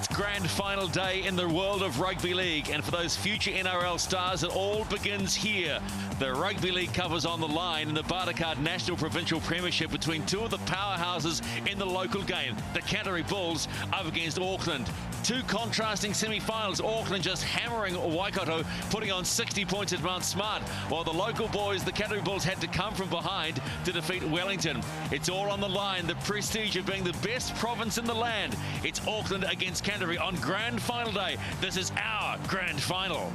It's grand final day in the world of rugby league, and for those future NRL stars, it all begins here. The Rugby League Cup is on the line in the Bartercard National Provincial Premiership between two of the powerhouses in the local game, the Canterbury Bulls up against Auckland. Two contrasting semi-finals, Auckland just hammering Waikato, putting on 60 points at Mount Smart, while the local boys, the Canterbury Bulls, had to come from behind to defeat Wellington. It's all on the line, the prestige of being the best province in the land. It's Auckland against Canterbury on grand final day. This is our grand final.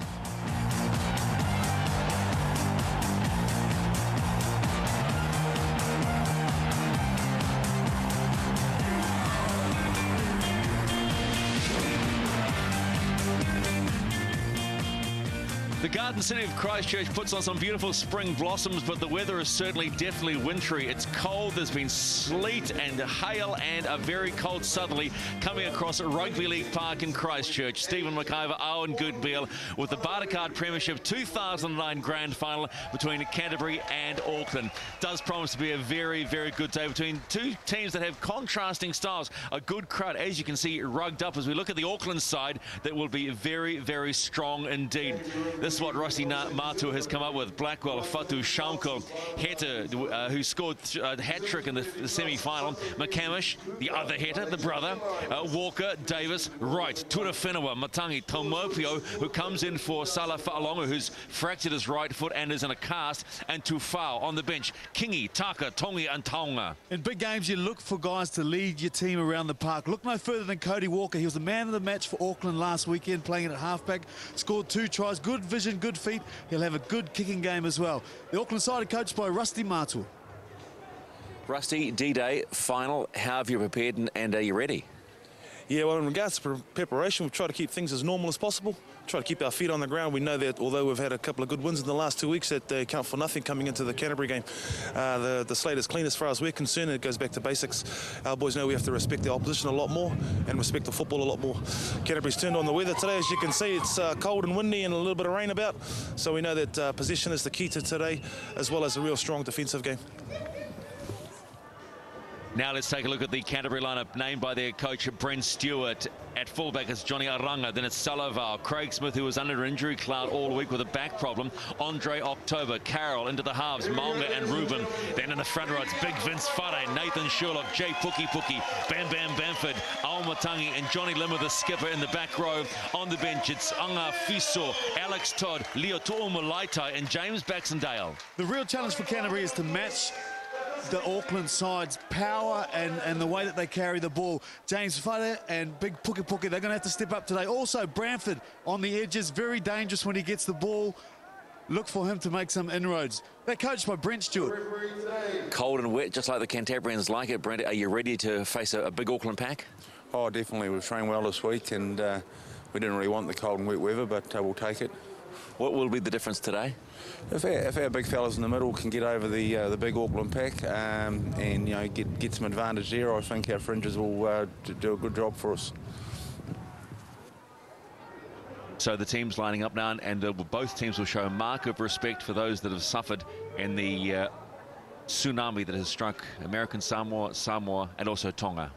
The Garden City of Christchurch puts on some beautiful spring blossoms, but the weather is certainly definitely wintry. It's cold, there's been sleet and hail and a very cold southerly coming across Rugby League Park in Christchurch. Stephen McIver, Owen Goodbeal with the Bartercard Premiership 2009 Grand Final between Canterbury and Auckland. Does promise to be a very, very good day between two teams that have contrasting styles. A good crowd, as you can see, rugged up as we look at the Auckland side that will be very, very strong indeed. This is what Rossi Matu has come up with. Blackwell, Fatu, Shamko, Heta, who scored a hat-trick in the semi-final. McCamish, the other Heta, the brother. Walker, Davis, Wright, Turawhenua, Matangi, Tomopio, who comes in for Salah Fa'alonga, who's fractured his right foot and is in a cast, and Tufao on the bench. Kingi, Taka, Tongi and Taonga. In big games, you look for guys to lead your team around the park. Look no further than Cody Walker. He was the man of the match for Auckland last weekend, playing at halfback. Scored 2 tries, good vision, good feet. He'll have a good kicking game as well. The Auckland side are coached by Rusty Matu. Rusty, D-Day, final. How have you prepared and are you ready? Yeah, well, in regards to preparation, we've tried to keep things as normal as possible. Try to keep our feet on the ground. We know that although we've had a couple of good wins in the last 2 weeks, that they count for nothing coming into the Canterbury game. The slate is clean as far as we're concerned. It goes back to basics. Our boys know we have to respect the opposition a lot more and respect the football a lot more. Canterbury's turned on the weather today. As you can see, it's cold and windy and a little bit of rain about. So we know that possession is the key to today, as well as a real strong defensive game. Now let's take a look at the Canterbury lineup named by their coach Brent Stewart. At fullback it's Johnny Aranga, then it's Salaval, Craig Smith, who was under injury cloud all week with a back problem, Andre October, Carroll into the halves, Maunga and Ruben. Then in the front row it's Big Vince Whare, Nathan Sherlock, Jay Puki Puki, Bam Bam Bamford, Al Matangi and Johnny Limmer, the skipper, in the back row. On the bench it's Anga Fiso, Alex Todd, Leo Tu'umulaitai and James Baxendale. The real challenge for Canterbury is to match the Auckland side's power and the way that they carry the ball. James Whare and Big Puki Puki, they're going to have to step up today. Also, Bramford on the edges, very dangerous when he gets the ball. Look for him to make some inroads. They're coached by Brent Stewart. Cold and wet, just like the Cantabrians like it. Brent, are you ready to face a big Auckland pack? Oh, definitely. We've trained well this week and we didn't really want the cold and wet weather, but we'll take it. What will be the difference today? If our big fellas in the middle can get over the big Auckland pack and you know get some advantage there, I think our fringes will do a good job for us. So the team's lining up now, and both teams will show a mark of respect for those that have suffered in the tsunami that has struck American Samoa, and also Tonga.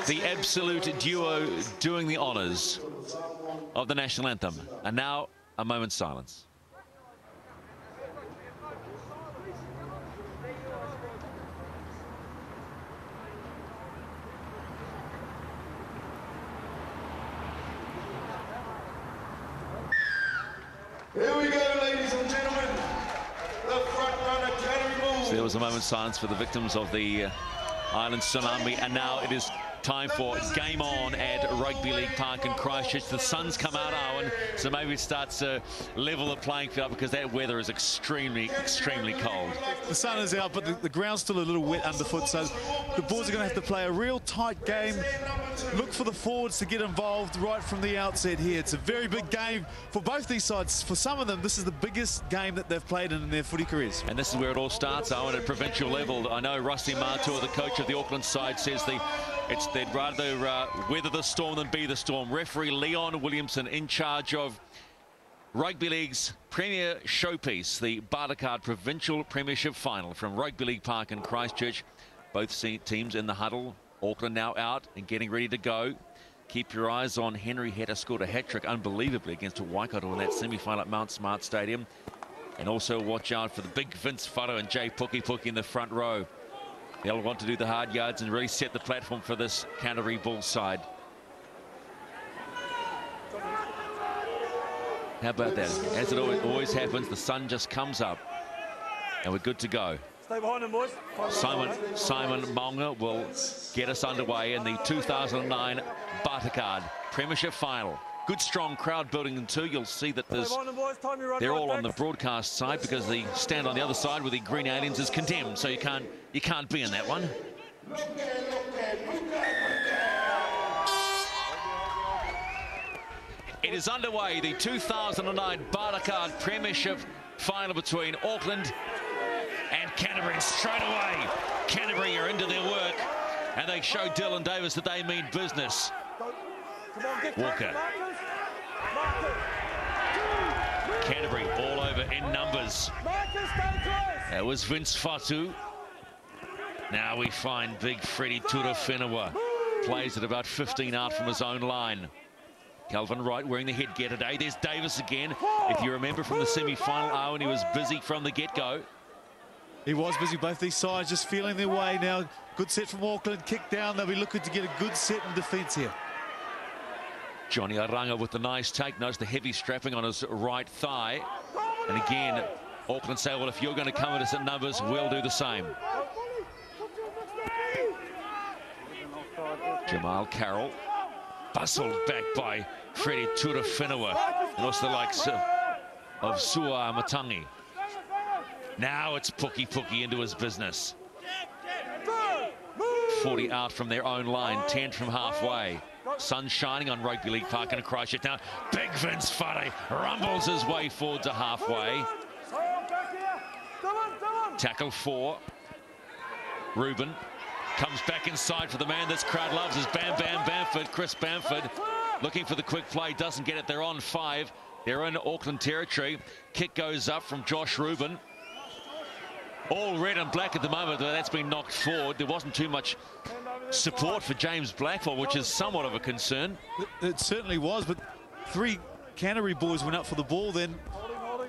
The absolute duo doing the honours of the national anthem. And now, a moment's silence. Here we go, ladies and gentlemen. The front runner, Canterbury Bulls. So there was a moment's silence for the victims of the island tsunami, and now it is time for game on at Rugby League Park in Christchurch. The sun's come out, Owen, so maybe it starts to level the playing field because that weather is extremely, extremely cold. The sun is out, but the ground's still a little wet underfoot, so the Bulls are going to have to play a real tight game. Look for the forwards to get involved right from the outset here. It's a very big game for both these sides. For some of them, this is the biggest game that they've played in their footy careers. And this is where it all starts, Owen, at provincial level. I know Rusty Matua, the coach of the Auckland side, says they'd rather weather the storm than be the storm. Referee Leon Williamson in charge of Rugby League's premier showpiece, the Bartercard Provincial Premiership Final from Rugby League Park in Christchurch. Both teams in the huddle. Auckland now out and getting ready to go. Keep your eyes on Henry Hatter, scored a hat-trick unbelievably against Waikato in that semi-final at Mount Smart Stadium. And also watch out for the big Vince Wharo and Jay Puki in the front row. They'll want to do the hard yards and really set the platform for this Canterbury Bulls side. How about that? As it always happens, the sun just comes up and we're good to go. Stay behind them, boys. Simon Maunga will get us underway in the 2009 Bartercard Premiership Final. Good strong crowd building in two. You'll see that they're all on the broadcast side because the stand on the other side with the Green Aliens is condemned, so you can't be in that one. It is underway, the 2009 Bartercard Premiership Final between Auckland and Canterbury. Straight away, Canterbury are into their work and they show Dylan Davis that they mean business. Walker. Canterbury all over in numbers. That was Vince Whatu. Now we find big Freddie Turawhenua. Plays at about 15 out from his own line. Calvin Wright wearing the headgear today. There's Davis again. If you remember from the semi-final, Owen, he was busy from the get-go. He was busy, both these sides just feeling their way now. Good set from Auckland, kick down. They'll be looking to get a good set in defence here. Johnny Aranga with the nice take. Notice the heavy strapping on his right thigh. And again, Auckland say, well, if you're going to come at us at numbers, we'll do the same. Jamal Carroll bustled back by Freddie Turawhenua. And also the likes of Sua Matangi. Now it's Puki into his business. 40 out from their own line, 10 from halfway. Sun shining on Rugby League Park in Christchurch. Now, big Vince Whare rumbles his way forward to halfway. Tackle 4. Ruben comes back inside for the man this crowd loves is Bamford. Chris Bamford looking for the quick play, doesn't get it. They're on 5. They're in Auckland territory. Kick goes up from Josh Ruben. All red and black at the moment, but that's been knocked forward. There wasn't too much support for James Blackwell, which is somewhat of a concern. It certainly was, but 3 Canterbury boys went up for the ball then.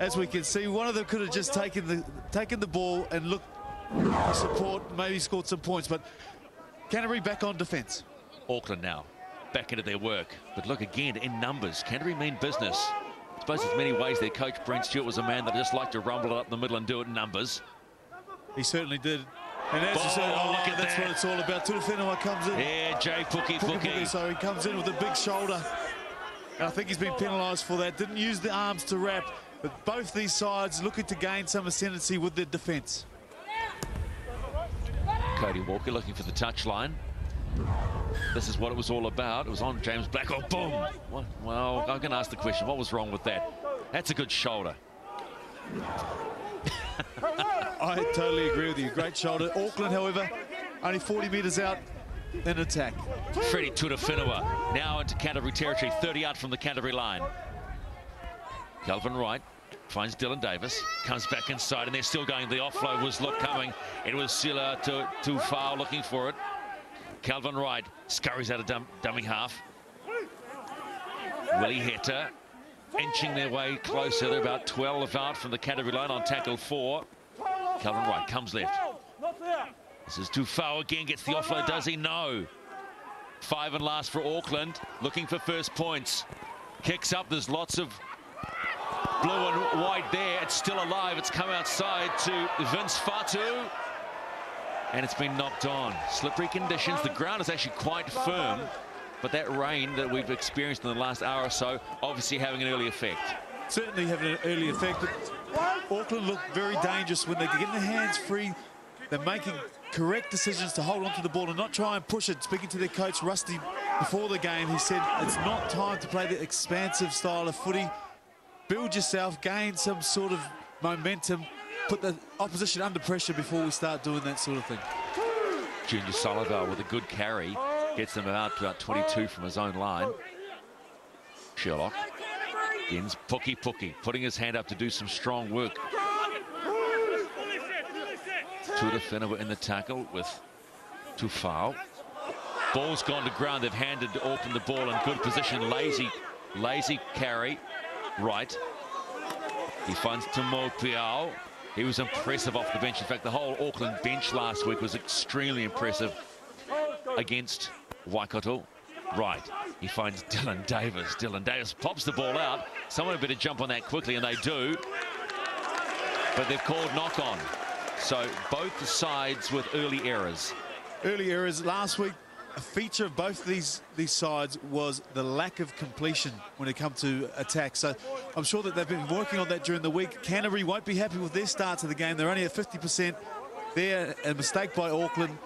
As we can see, one of them could have just taken the ball and looked for support, maybe scored some points, but Canterbury back on defence. Auckland now back into their work, but look again in numbers. Canterbury mean business. I suppose in many ways their coach Brent Stewart was a man that just liked to rumble it up the middle and do it in numbers. He certainly did. And as you said, look at that's that. what it's all about. Turawhenua comes in. Yeah, Jay Puki. So he comes in with a big shoulder. And I think he's been penalised for that. Didn't use the arms to wrap. But both these sides looking to gain some ascendancy with their defence. Cody Walker looking for the touchline. This is what it was all about. It was on James Blackwell. Boom. What? Well, I'm going to ask the question. What was wrong with that? That's a good shoulder. I totally agree with you. Great shoulder. Auckland, however, only 40 metres out in attack. Freddie Turawhenua now into Canterbury territory, 30 out from the Canterbury line. Calvin Wright finds Dylan Davis, comes back inside, and they're still going. The offload was coming. It was Sila to foul looking for it. Calvin Wright scurries out of dummy half. Willie Heta inching their way closer. They're about 12 out from the Canterbury line on tackle 4. Calvin Wright comes left. This is Tufau again, gets the offload, does he? No. 5 and last for Auckland, looking for first points. Kicks up, there's lots of blue and white there. It's still alive, it's come outside to Vince Fatu. And it's been knocked on. Slippery conditions, the ground is actually quite firm, but that rain that we've experienced in the last hour or so obviously having an early effect. Certainly having an early effect, but Auckland look very dangerous when they get their hands free. They're making correct decisions to hold on to the ball and not try and push it. Speaking to their coach, Rusty, before the game, he said it's not time to play the expansive style of footy. Build yourself, gain some sort of momentum, put the opposition under pressure before we start doing that sort of thing. Junior Solivar with a good carry, gets them out to about 22 from his own line. Sherlock begins Puki, putting his hand up to do some strong work. Tuatawhenua in the tackle with Tufau. Ball's gone to ground. They've handed Auckland the ball in good position. Lazy carry. Right. He finds Timo Piao. He was impressive off the bench. In fact, the whole Auckland bench last week was extremely impressive against Waikato. Right. He finds Dylan Davis. Dylan Davis pops the ball out. Someone had better jump on that quickly, and they do. But they've called knock on. So both the sides with early errors. Early errors last week. A feature of both these sides was the lack of completion when it comes to attack. So I'm sure that they've been working on that during the week. Canterbury won't be happy with their start to the game. They're only at 50% there. A mistake by Auckland.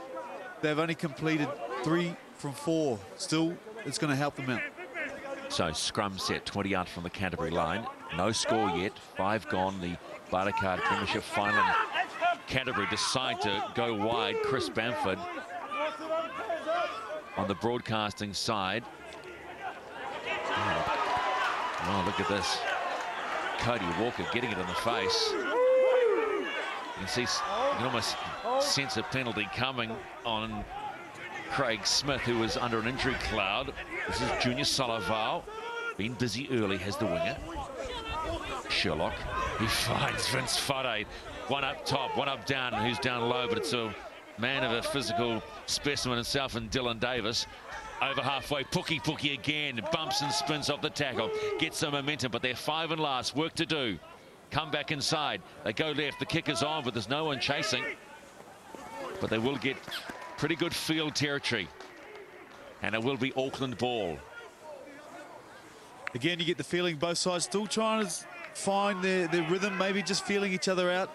They've only completed 3 from 4. Still, it's going to help them out. So scrum set 20 out from the Canterbury line. No score yet. 5 gone. The bartercard premiership final. Canterbury decide to go wide. Chris Bamford on the broadcasting side. Oh, look at this. Cody Walker getting it in the face. You can see, you can almost sense a penalty coming on Craig Smith, who was under an injury cloud. This is Junior Solivar. Been busy early, has the winger. Sherlock. He finds Vince Fade. One up top, one up down, who's down low, but it's a man of a physical specimen himself and Dylan Davis. Over halfway, Puki again, bumps and spins off the tackle, gets some momentum, but they're 5 and last, work to do. Come back inside, they go left, the kick is on, but there's no one chasing. But they will get pretty good field territory, and it will be Auckland ball. Again, you get the feeling both sides still trying to find their rhythm, maybe just feeling each other out.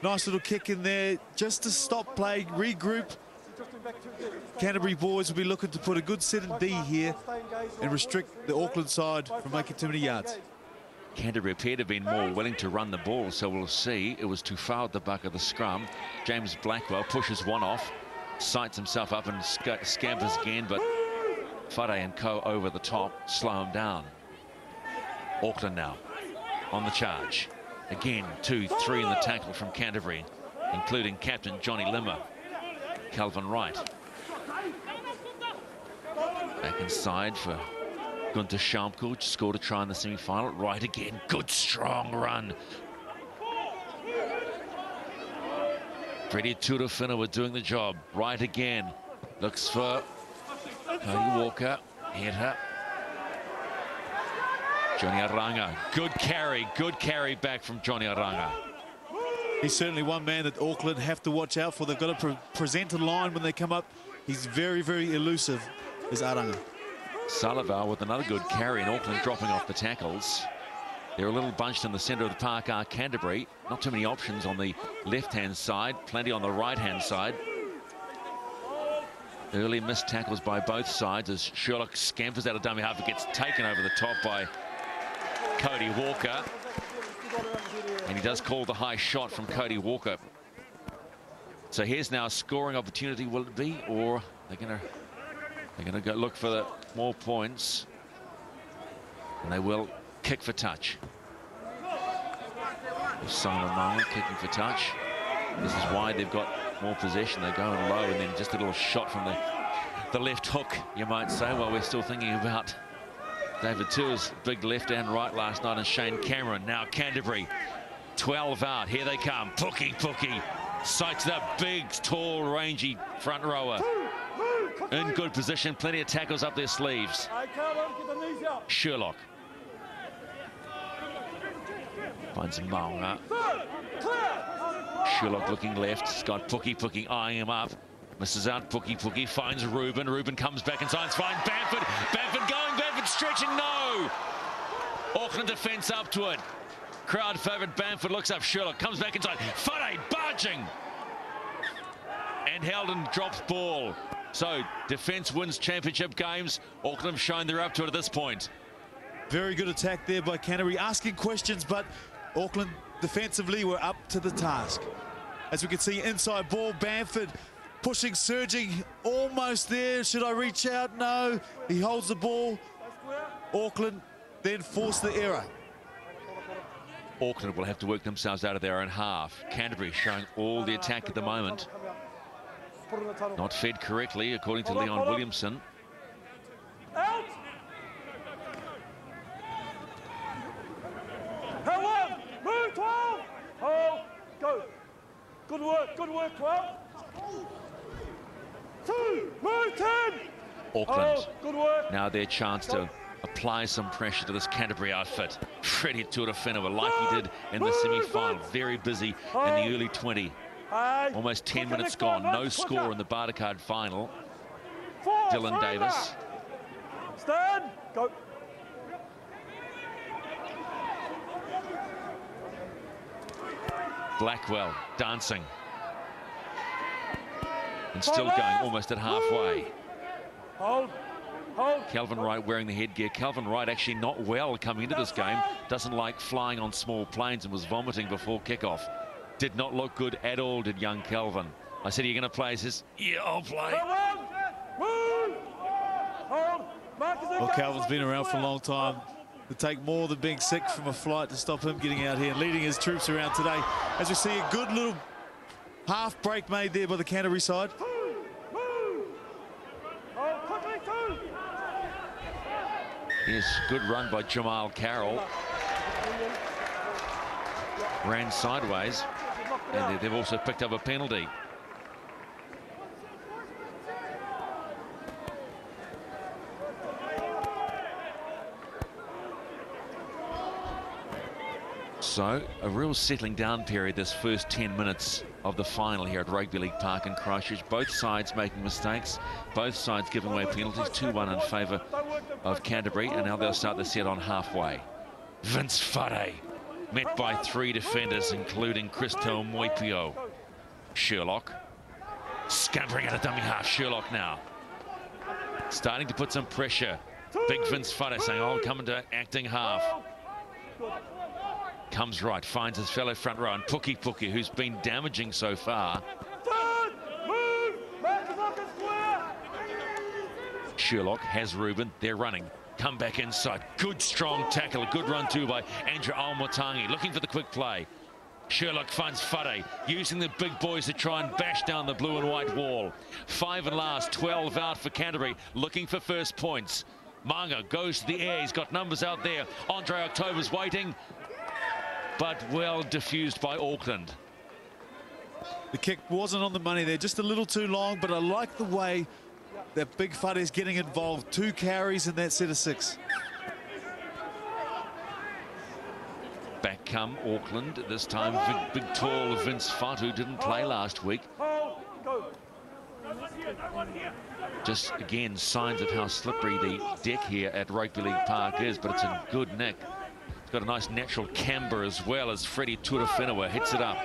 Nice little kick in there just to stop play, regroup. Canterbury boys will be looking to put a good set in D here and restrict the Auckland side from making too many yards. Canterbury appear to have been more willing to run the ball, so we'll see. It was Tufau at the buck of the scrum. James Blackwell pushes one off, sights himself up and scampers again, but Fade and co over the top, slow him down. Auckland now on the charge. Again, 2-3 in the tackle from Canterbury, including captain Johnny Limmer. Calvin Wright. Back inside for Gunther Schaumkuch, scored a try in the semi-final. Right again, good strong run. Freddie Tuatawhenua doing the job. Right again, looks for Cody Walker, Heta. Johnny Aranga, good carry back from Johnny Aranga. He's certainly one man that Auckland have to watch out for. They've got to present a line when they come up. He's very, very elusive, is Aranga. Solivar with another good carry, and Auckland dropping off the tackles. They're a little bunched in the centre of the park are Canterbury. Not too many options on the left-hand side, plenty on the right-hand side. Early missed tackles by both sides as Sherlock scampers out of dummy half. It gets taken over the top by Cody Walker. And he does call the high shot from Cody Walker. So here's now a scoring opportunity. Will it be, or they're gonna go look for the more points, and they will kick for touch. Simon Marlin kicking for touch. This is why they've got more possession. They're going low, and then just a little shot from the left hook, you might say, while we're still thinking about David Tua's big left and right last night, and Shane Cameron. Now Canterbury, 12 out. Here they come. Pookie sights the big, tall, rangy front rower. In good position, plenty of tackles up their sleeves. Sherlock finds Maunga. Sherlock looking left. He's got Pookie eyeing him up. Misses out. Pookie finds Ruben. Ruben comes back inside. Finds Bamford. Bamford going. Bamford stretching. No. Auckland defence up to it. Crowd favourite. Bamford looks up. Sherlock comes back inside. Fade barging. And Heldon drops ball. So defence wins championship games. Auckland have shown they're up to it at this point. Very good attack there by Canterbury, asking questions, but Auckland defensively were up to the task. As we can see, inside ball, Bamford pushing, surging, almost there. Should I reach out? No. He holds the ball. Auckland then force the error. Auckland will have to work themselves out of their own half. Canterbury showing all the attack at the moment. Not fed correctly, according to Leon Williamson. Out! Hell on! Move 12! Hold! Go! Good work 12! 2! Move 10! Auckland, Hold. Good work! now their chance to apply some pressure to this Canterbury outfit. Freddie Tuatafenua, like he did in the semi-final. Very busy in the early 20. Almost 10 minutes gone. No score in the bartercard final. Dylan Davis. Stand! Go! Blackwell dancing. And still going almost at halfway. Hold! Calvin Wright wearing the headgear. Calvin Wright actually not well coming into this game. Doesn't like flying on small planes and was vomiting before kickoff. Did not look good at all, did young Calvin. I said, are you going to play? He says, yeah, I'll play. Well, Calvin's been around for a long time. It'll take more than being sick from a flight to stop him getting out here and leading his troops around today. As we see a good little half break made there by the Canterbury side. Yes, good run by Jamal Carroll. Ran sideways, and they've also picked up a penalty. So, a real settling down period this first 10 minutes of the final here at Rugby League Park in Christchurch. Both sides making mistakes, both sides giving away penalties, 2-1 in favour of Canterbury, and now they'll start the set on halfway. Vince Fade, met by 3 defenders, including Christo Moipio. Sherlock, scampering out a dummy half. Sherlock now, starting to put some pressure. Big Vince Fade saying, oh, come into acting half. Comes right, finds his fellow front row, and Pookie, who's been damaging so far. Sherlock has Ruben, they're running. Come back inside, good strong tackle, a good run too by Andrew Almotangi, looking for the quick play. Sherlock finds Fade, using the big boys to try and bash down the blue and white wall. 5 and last, 12 out for Canterbury, looking for first points. Manga goes to the air, he's got numbers out there. Andre October's waiting, but well diffused by Auckland. The kick wasn't on the money there, just a little too long, but I like the way that Big Fade is getting involved. 2 carries in that set of 6. Back come Auckland, this time big tall Vince Fade, who didn't play last week. Just again, signs of how slippery the deck here at Rugby League Park is, but it's in good nick. It's got a nice natural camber as well as Freddie Tuatafenua hits it up.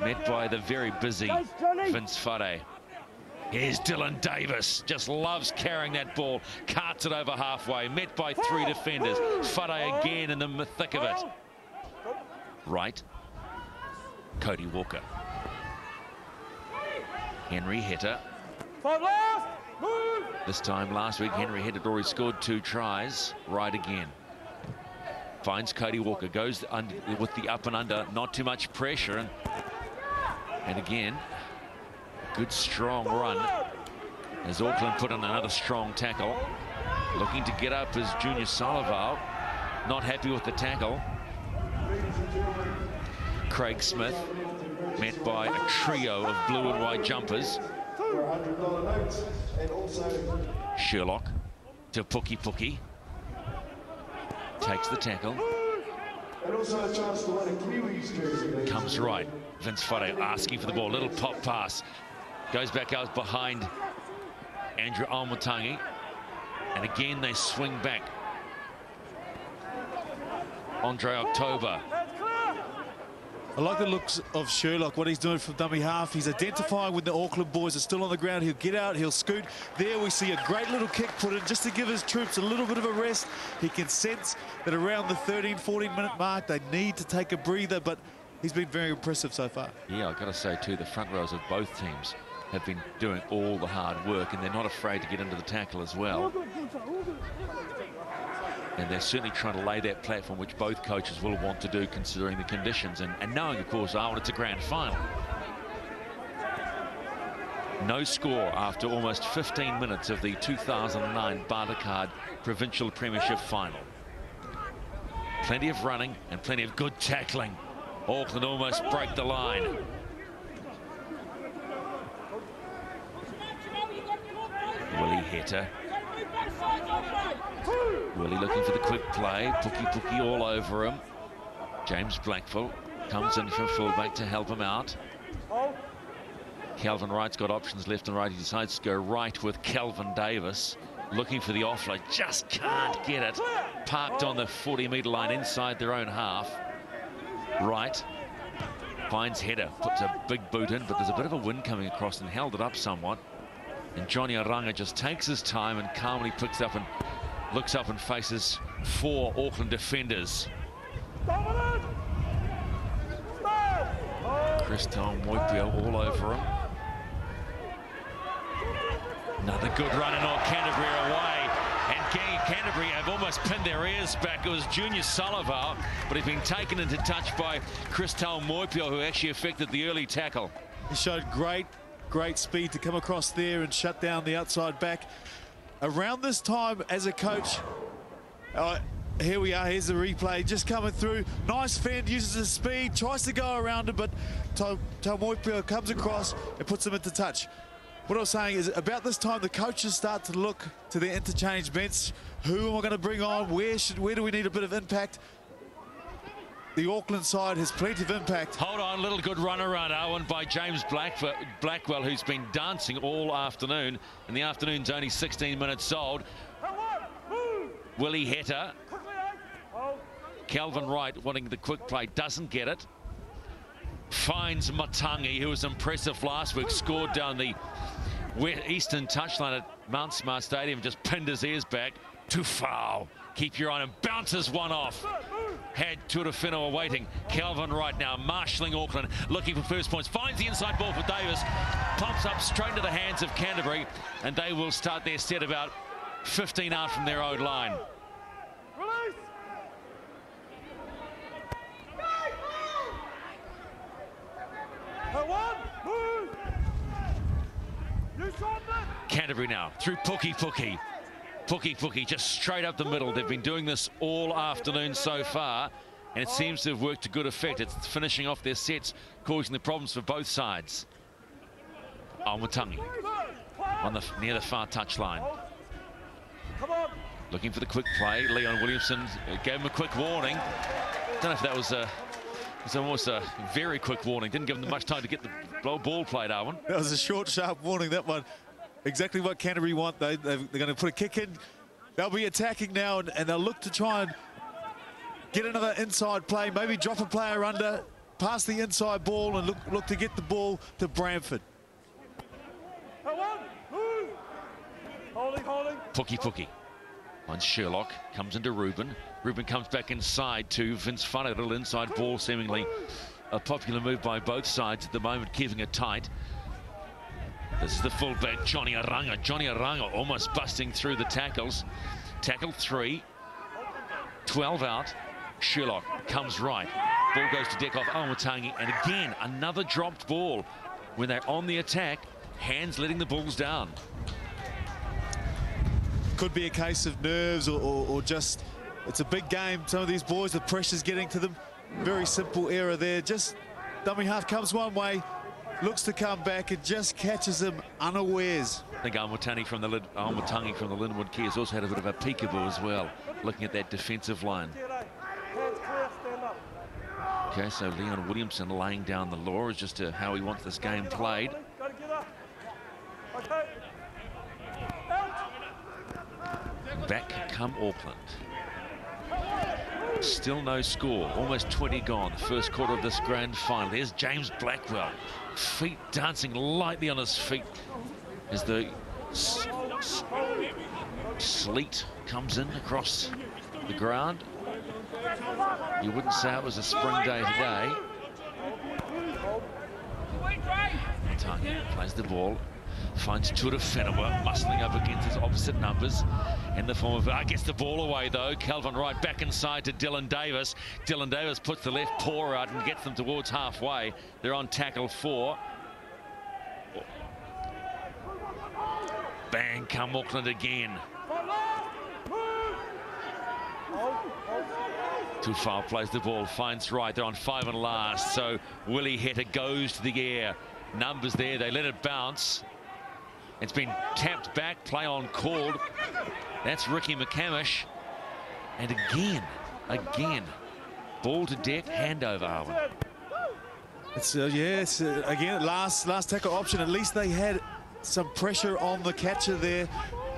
Met by the very busy Vince Fade. Here's Dylan Davis, just loves carrying that ball, carts it over halfway, met by 3 defenders. Fade again in the thick of it. Right, Cody Walker. Henry Hitter. This time last week, Henry Hitter had already scored 2 tries. Right again. Finds Cody Walker, goes under with the up and under, not too much pressure, and again Good strong run as Auckland put in another strong tackle. Looking to get up is Junior Solival. Not happy with the tackle. Craig Smith met by a trio of blue and white jumpers. Sherlock to Puki. Takes the tackle. Comes right. Vince Whare asking for the ball. Little pop pass. Goes back out behind Andrew Almatangi. And again they swing back. Andre October. I like the looks of Sherlock, what he's doing from dummy half. He's identifying when the Auckland boys are still on the ground. He'll get out, he'll scoot. There we see a great little kick put in just to give his troops a little bit of a rest. He can sense that around the 13-14 minute mark, they need to take a breather, but he's been very impressive so far. Yeah, I've got to say too, the front rows of both teams have been doing all the hard work, and they're not afraid to get into the tackle as well. And they're certainly trying to lay that platform, which both coaches will want to do considering the conditions and knowing, of course, it's a grand final. No score after almost 15 minutes of the 2009 Bartercard Provincial Premiership final. Plenty of running and plenty of good tackling. Auckland almost break the line. Willie Heta. Willie looking for the quick play. Puki all over him. James Blackful comes in from fullback to help him out. Calvin Wright's got options left and right. He decides to go right with Kelvin Davis. Looking for the offload. Just can't get it. Parked on the 40-metre line inside their own half. Wright finds Heta. Puts a big boot in, but there's a bit of a wind coming across and held it up somewhat. And Johnny Aranga just takes his time and calmly picks up and looks up and faces 4 Auckland defenders. Christel Moipio all over him. Another good run and all Canterbury are away. And Canterbury have almost pinned their ears back. It was Junior Solival, but he's been taken into touch by Christel Moipio, who actually affected the early tackle. He showed great speed to come across there and shut down the outside back. Around this time as a coach, here we are, here's the replay just coming through. Nice fend, uses his speed, tries to go around it, but Taumoipio comes across and puts him into touch. What I was saying is about this time the coaches start to look to their interchange bench. Who am I going to bring on? Where do we need a bit of impact? The Auckland side has plenty of impact. Hold on, little good run around Owen by James Blackwell, who's been dancing all afternoon. And the afternoon's only 16 minutes old. Willie Heta. Calvin Wright wanting the quick play, doesn't get it. Finds Matangi, who was impressive last week, scored down the eastern touchline at Mount Smart Stadium, just pinned his ears back. Too foul. Keep your eye on him. Bounces one off. Had Tuatawhenua awaiting. Calvin Wright now marshalling Auckland, looking for first points. Finds the inside ball for Davis. Pumps up straight into the hands of Canterbury, and they will start their set about 15 out from their own line. Release. Move. You shot that. Canterbury now through Puki. Puki just straight up the middle. They've been doing this all afternoon so far, and it seems to have worked to good effect. It's finishing off their sets, causing the problems for both sides. Almatangi near the far touchline. Come on. Looking for the quick play. Leon Williamson gave him a quick warning. Don't know if that was almost a very quick warning. Didn't give them much time to get the ball played, Owen. That was a short, sharp warning, that one. Exactly what Canterbury want. They're going to put a kick in. They'll be attacking now, and they'll look to try and get another inside play, maybe drop a player under, pass the inside ball, and look to get the ball to Bramford. Holding. Puki. On Sherlock, comes into Ruben. Ruben comes back inside to Vince Whare. A little inside ball, seemingly a popular move by both sides at the moment, keeping it tight. This is the fullback, Johnny Aranga. Johnny Aranga almost busting through the tackles. Tackle 3. 12 out. Sherlock comes right. Ball goes to Dekov Almatangi. And again, another dropped ball. When they're on the attack, hands letting the balls down. Could be a case of nerves or just, it's a big game. Some of these boys, the pressure's getting to them. Very simple error there. Just dummy half comes one way, looks to come back and just catches him unawares. I think Aomatangi from the Lindenwood Key has also had a bit of a peekaboo as well, looking at that defensive line. Okay, so Leon Williamson laying down the law as just to how he wants this game played. Back come Auckland. Still no score, almost 20 gone. First quarter of this grand final. There's James Blackwell, feet dancing lightly on his feet as the sleet comes in across the ground. You wouldn't say it was a spring day today. Motangi plays the ball, finds Tura Whenua muscling up against his opposite numbers in the form of, gets the ball away though. Calvin Wright back inside to Dylan Davis. Dylan Davis puts the left paw out and gets them towards halfway. They're on tackle 4. Bang come Auckland again. Tufau plays the ball, finds Wright. They're on 5 and last, so Willie Heta goes to the air. Numbers there, they let it bounce. It's been tapped back, play on called. That's Ricky McCamish. And again, ball to deck, handover, Arwen. It's again, last tackle option. At least they had some pressure on the catcher there,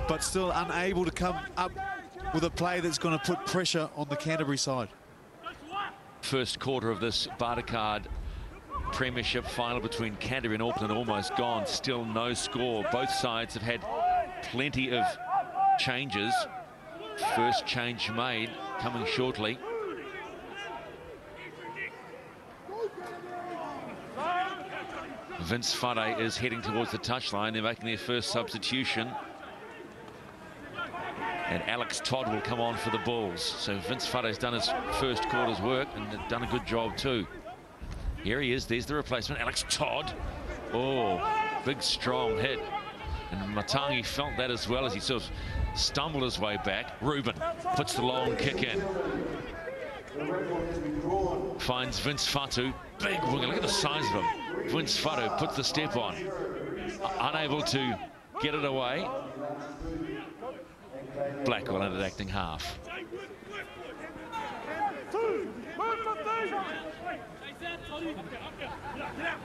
but still unable to come up with a play that's going to put pressure on the Canterbury side. First quarter of this Bartercard Premiership final between Canterbury and Auckland almost gone. Still no score. Both sides have had plenty of changes. First change made coming shortly. Vince Fade is heading towards the touchline. They're making their first substitution. And Alex Todd will come on for the Bulls. So Vince Fade's done his first quarter's work and done a good job too. Here he is, there's the replacement, Alex Todd. Oh, big strong hit. And Motangi felt that as well as he sort of stumbled his way back. Ruben puts the long kick in. Finds Vince Fatu, big winger, look at the size of him. Vince Fatu puts the step on. Unable to get it away. Blackwell ended acting half.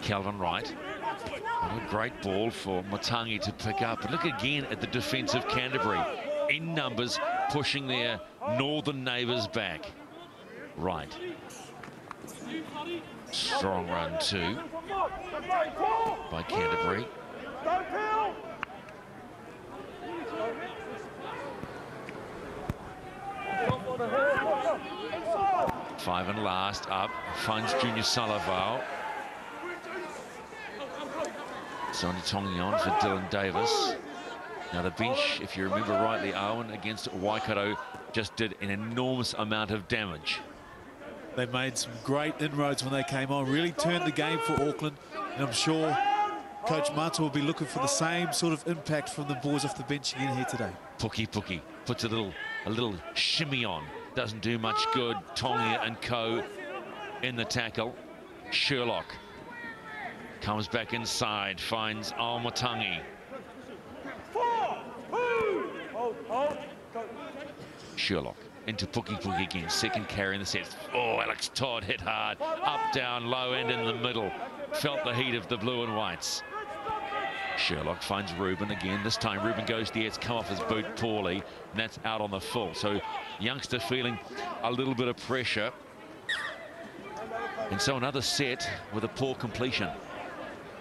Calvin Wright. What a great ball for Motangi to pick up. But look again at the defence of Canterbury. In numbers, pushing their northern neighbours back. Right. Strong run too by Canterbury. 5 and last up, finds Junior Salavao. Sonny Tongi on for Dylan Davis. Now the bench, if you remember rightly, Owen, against Waikato just did an enormous amount of damage. They made some great inroads when they came on, really turned the game for Auckland, and I'm sure Coach Mata will be looking for the same sort of impact from the boys off the bench again here today. Puki puts a little shimmy on. Doesn't do much good. Tongia and co in the tackle. Sherlock comes back inside, finds Aomatangi. Sherlock into Puki again, second carry in the set. Oh, Alex Todd hit hard. Up, down, low end in the middle. Felt the heat of the blue and whites. Sherlock finds Ruben again. This time Ruben goes to the air. It's come off his boot poorly, and that's out on the full. So youngster feeling a little bit of pressure. And so another set with a poor completion.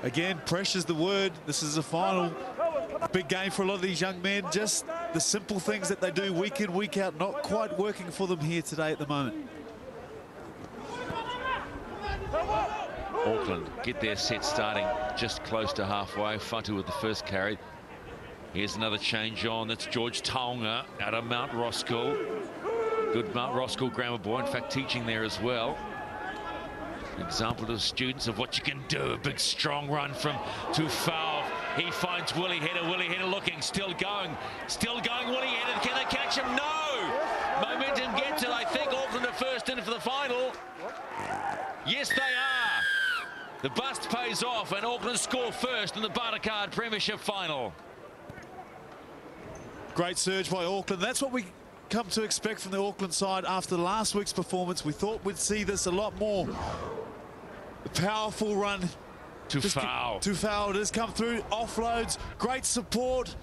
Again, pressure's the word. This is a final. Big game for a lot of these young men. Just the simple things that they do week in, week out, not quite working for them here today at the moment. Auckland get their set starting just close to halfway. Fatu with the first carry. Here's another change on. That's George Taonga out of Mount Roskill. Good Mount Roskill grammar boy, in fact teaching there as well. An example to the students of what you can do. A big strong run from Tufau. He finds Willie Header. Willie Header looking, still going. Willie Header, can they catch him? No! Momentum gets it. I think Auckland are first in for the final. Yes, they are. The bust pays off and Auckland score first in the bartercard premiership final. Great surge by Auckland. That's what we come to expect from the Auckland side after last week's performance. We thought we'd see this a lot more. The powerful run. Tufau. Tufau has come through, offloads, great support.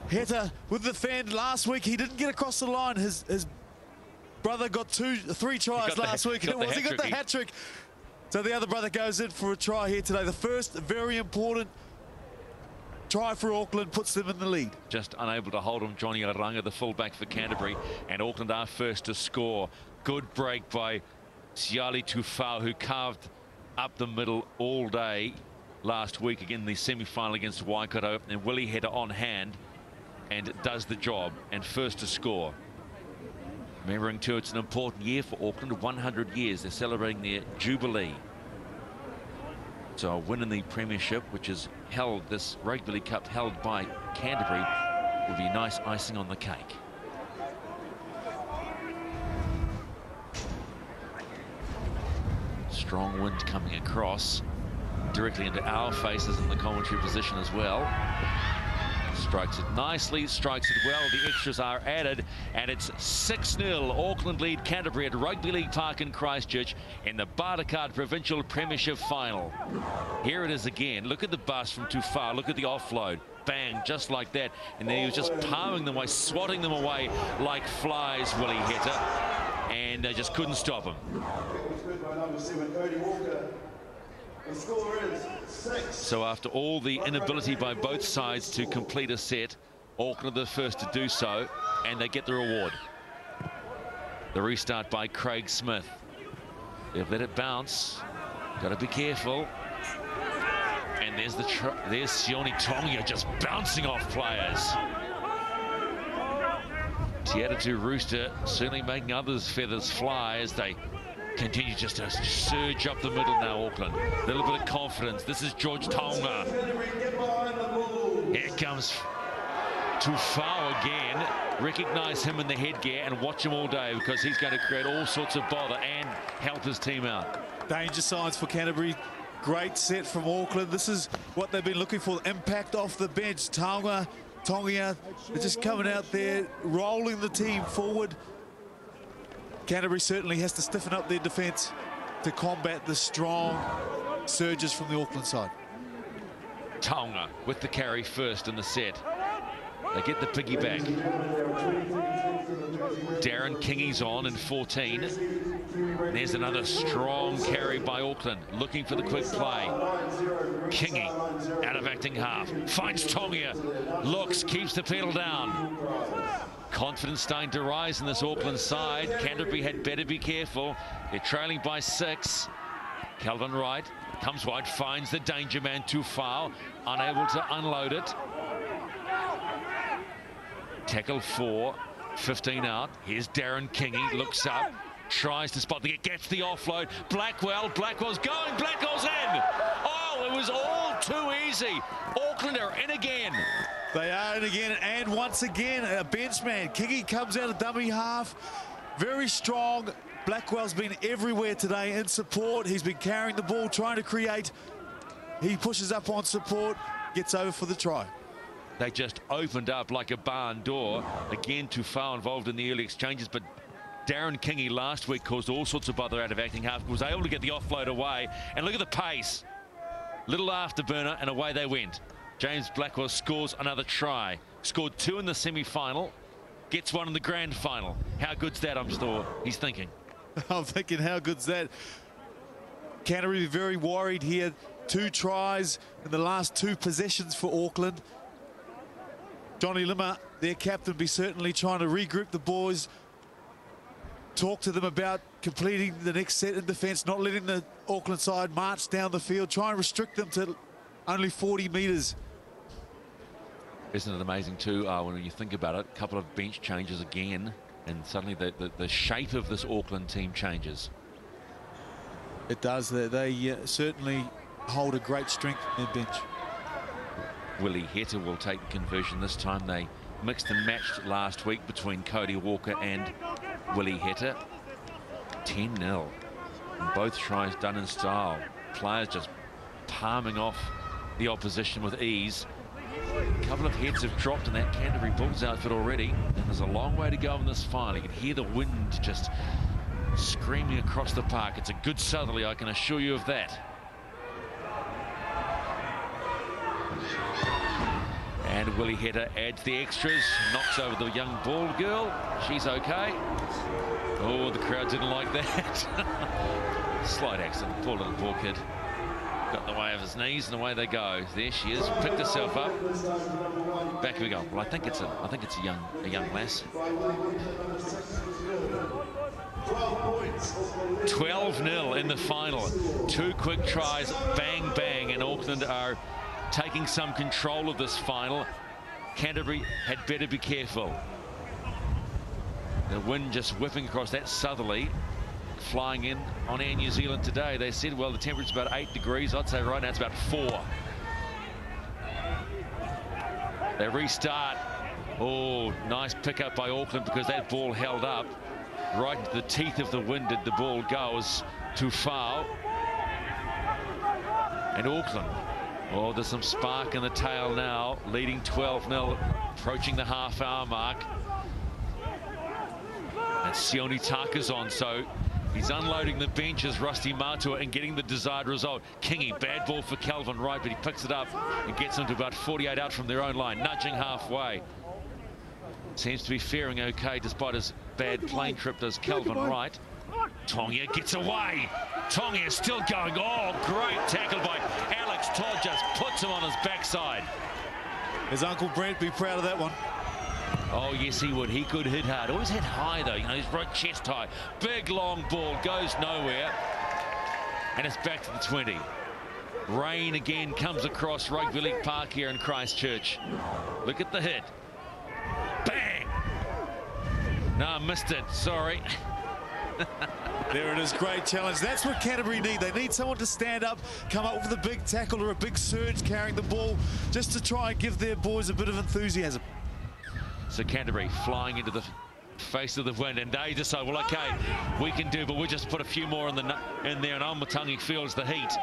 Heta with the fend last week. He didn't get across the line. His brother got 3 tries last week. He got the hat trick. So the other brother goes in for a try here today. The first very important try for Auckland puts them in the lead. Just unable to hold him, Johnny Aranga, the fullback for Canterbury, and Auckland are first to score. Good break by Siali Tufau, who carved up the middle all day last week again in the semi-final against Waikato, and Willie Header on hand and does the job and first to score. Remembering too, it's an important year for Auckland, 100 years. They're celebrating their Jubilee. So a win in the premiership, which is held, this Rugby League Cup held by Canterbury, will be nice icing on the cake. Strong wind coming across directly into our faces in the commentary position as well. Strikes it nicely, strikes it well. The extras are added, and it's 6-0. Auckland lead Canterbury at Rugby League Park in Christchurch in the Bartercard Provincial Premiership Final. Here it is again. Look at the bust from Tufau. Look at the offload. Bang, just like that. And then he was just palming them away, swatting them away like flies, Willie Header. And they just couldn't stop him. So after all the inability by both sides to complete a set, Auckland are the first to do so, and they get the reward. The restart by Craig Smith. They've let it bounce. Got to be careful. And there's Sione Tonga just bouncing off players. Tiatatu Rooster certainly making others' feathers fly as they continue just to surge up the middle now, Auckland. A little bit of confidence. This is George Tonga. Here comes Tufau again. Recognise him in the headgear and watch him all day, because he's going to create all sorts of bother and help his team out. Danger signs for Canterbury. Great set from Auckland. This is what they've been looking for. Impact off the bench. Tonga, they're just coming out there, rolling the team forward. Canterbury certainly has to stiffen up their defence to combat the strong surges from the Auckland side. Tonga with the carry first in the set. They get the piggyback. Darren Kingy's on in 14. There's another strong carry by Auckland, looking for the quick play. Kingy out of acting half, finds Tonga, looks, keeps the pedal down. Confidence starting to rise in this Auckland side. Canterbury had better be careful. They're trailing by 6. Calvin Wright comes wide, finds the danger man Tufau, unable to unload it. Tackle 4, 15 out. Here's Darren Kingy, looks up, tries to spot the, gets the offload. Blackwell's going, Blackwell's in. Oh, it was all too easy. Auckland are in again. They are in again, and once again, a benchman. Kingy comes out of dummy half, very strong. Blackwell's been everywhere today in support. He's been carrying the ball, trying to create. He pushes up on support, gets over for the try. They just opened up like a barn door. Again, Tufau involved in the early exchanges, but Darren Kingy last week caused all sorts of bother out of acting half, was able to get the offload away. And look at the pace. Little afterburner, and away they went. James Blackwell scores another try. Scored 2 in the semi-final, gets 1 in the grand final. How good's that, I'm sure he's thinking. I'm thinking, how good's that? Canterbury very worried here. 2 tries in the last 2 possessions for Auckland. Johnny Lima, their captain, be certainly trying to regroup the boys, talk to them about completing the next set in defence, not letting the Auckland side march down the field, try and restrict them to only 40 metres. Isn't it amazing too, when you think about it, a couple of bench changes again, and suddenly the shape of this Auckland team changes. It does. They certainly hold a great strength in their bench. Willie Heta will take the conversion this time. They mixed and matched last week between Cody Walker and Willie Heta. 10-0. And both tries done in style. Players just palming off the opposition with ease. A couple of heads have dropped in that Canterbury Bulls outfit already, and there's a long way to go in this final. You can hear the wind just screaming across the park. It's a good southerly, I can assure you of that. And Willie Heta adds the extras, knocks over the young bald girl. She's okay. Oh, the crowd didn't like that. Slight accident, poor little ball kid. Got in the way of his knees, and away they go. There she is, picked herself up. Back we go. Well, I think it's a young lass. 12-0 in the final. 2 quick tries, bang bang, and Auckland are taking some control of this final. Canterbury had better be careful. The wind just whipping across that southerly. Flying in on Air New Zealand today. They said, well, the temperature's about 8 degrees. I'd say right now it's about 4. They restart. Oh, nice pickup by Auckland, because that ball held up. Right into the teeth of the wind did the ball go as to foul. And Auckland, oh, there's some spark in the tail now, leading 12-0, approaching the half-hour mark. And Sione Taka's on, so he's unloading the bench as Rusty Matua and getting the desired result. Kingy, bad ball for Calvin Wright, but he picks it up and gets them to about 48 out from their own line, nudging halfway. Seems to be faring okay despite his bad plane trip, does Calvin Wright. Tongia gets away. Tongia still going. Oh, great tackle by Alex Todd, just puts him on his backside. His Uncle Brent be proud of that one. Oh, yes, he would. He could hit hard. Always hit high, though. You know, he's right chest high. Big, long ball. Goes nowhere. And it's back to the 20. Rain again comes across Rugby League Park here in Christchurch. Look at the hit. Bang! No, missed it. Sorry. There it is. Great challenge. That's what Canterbury need. They need someone to stand up, come up with a big tackle or a big surge carrying the ball, just to try and give their boys a bit of enthusiasm. So Canterbury flying into the face of the wind, and they decide, well, okay, we can do, but we'll just put a few more in there, and Almatangi feels the heat.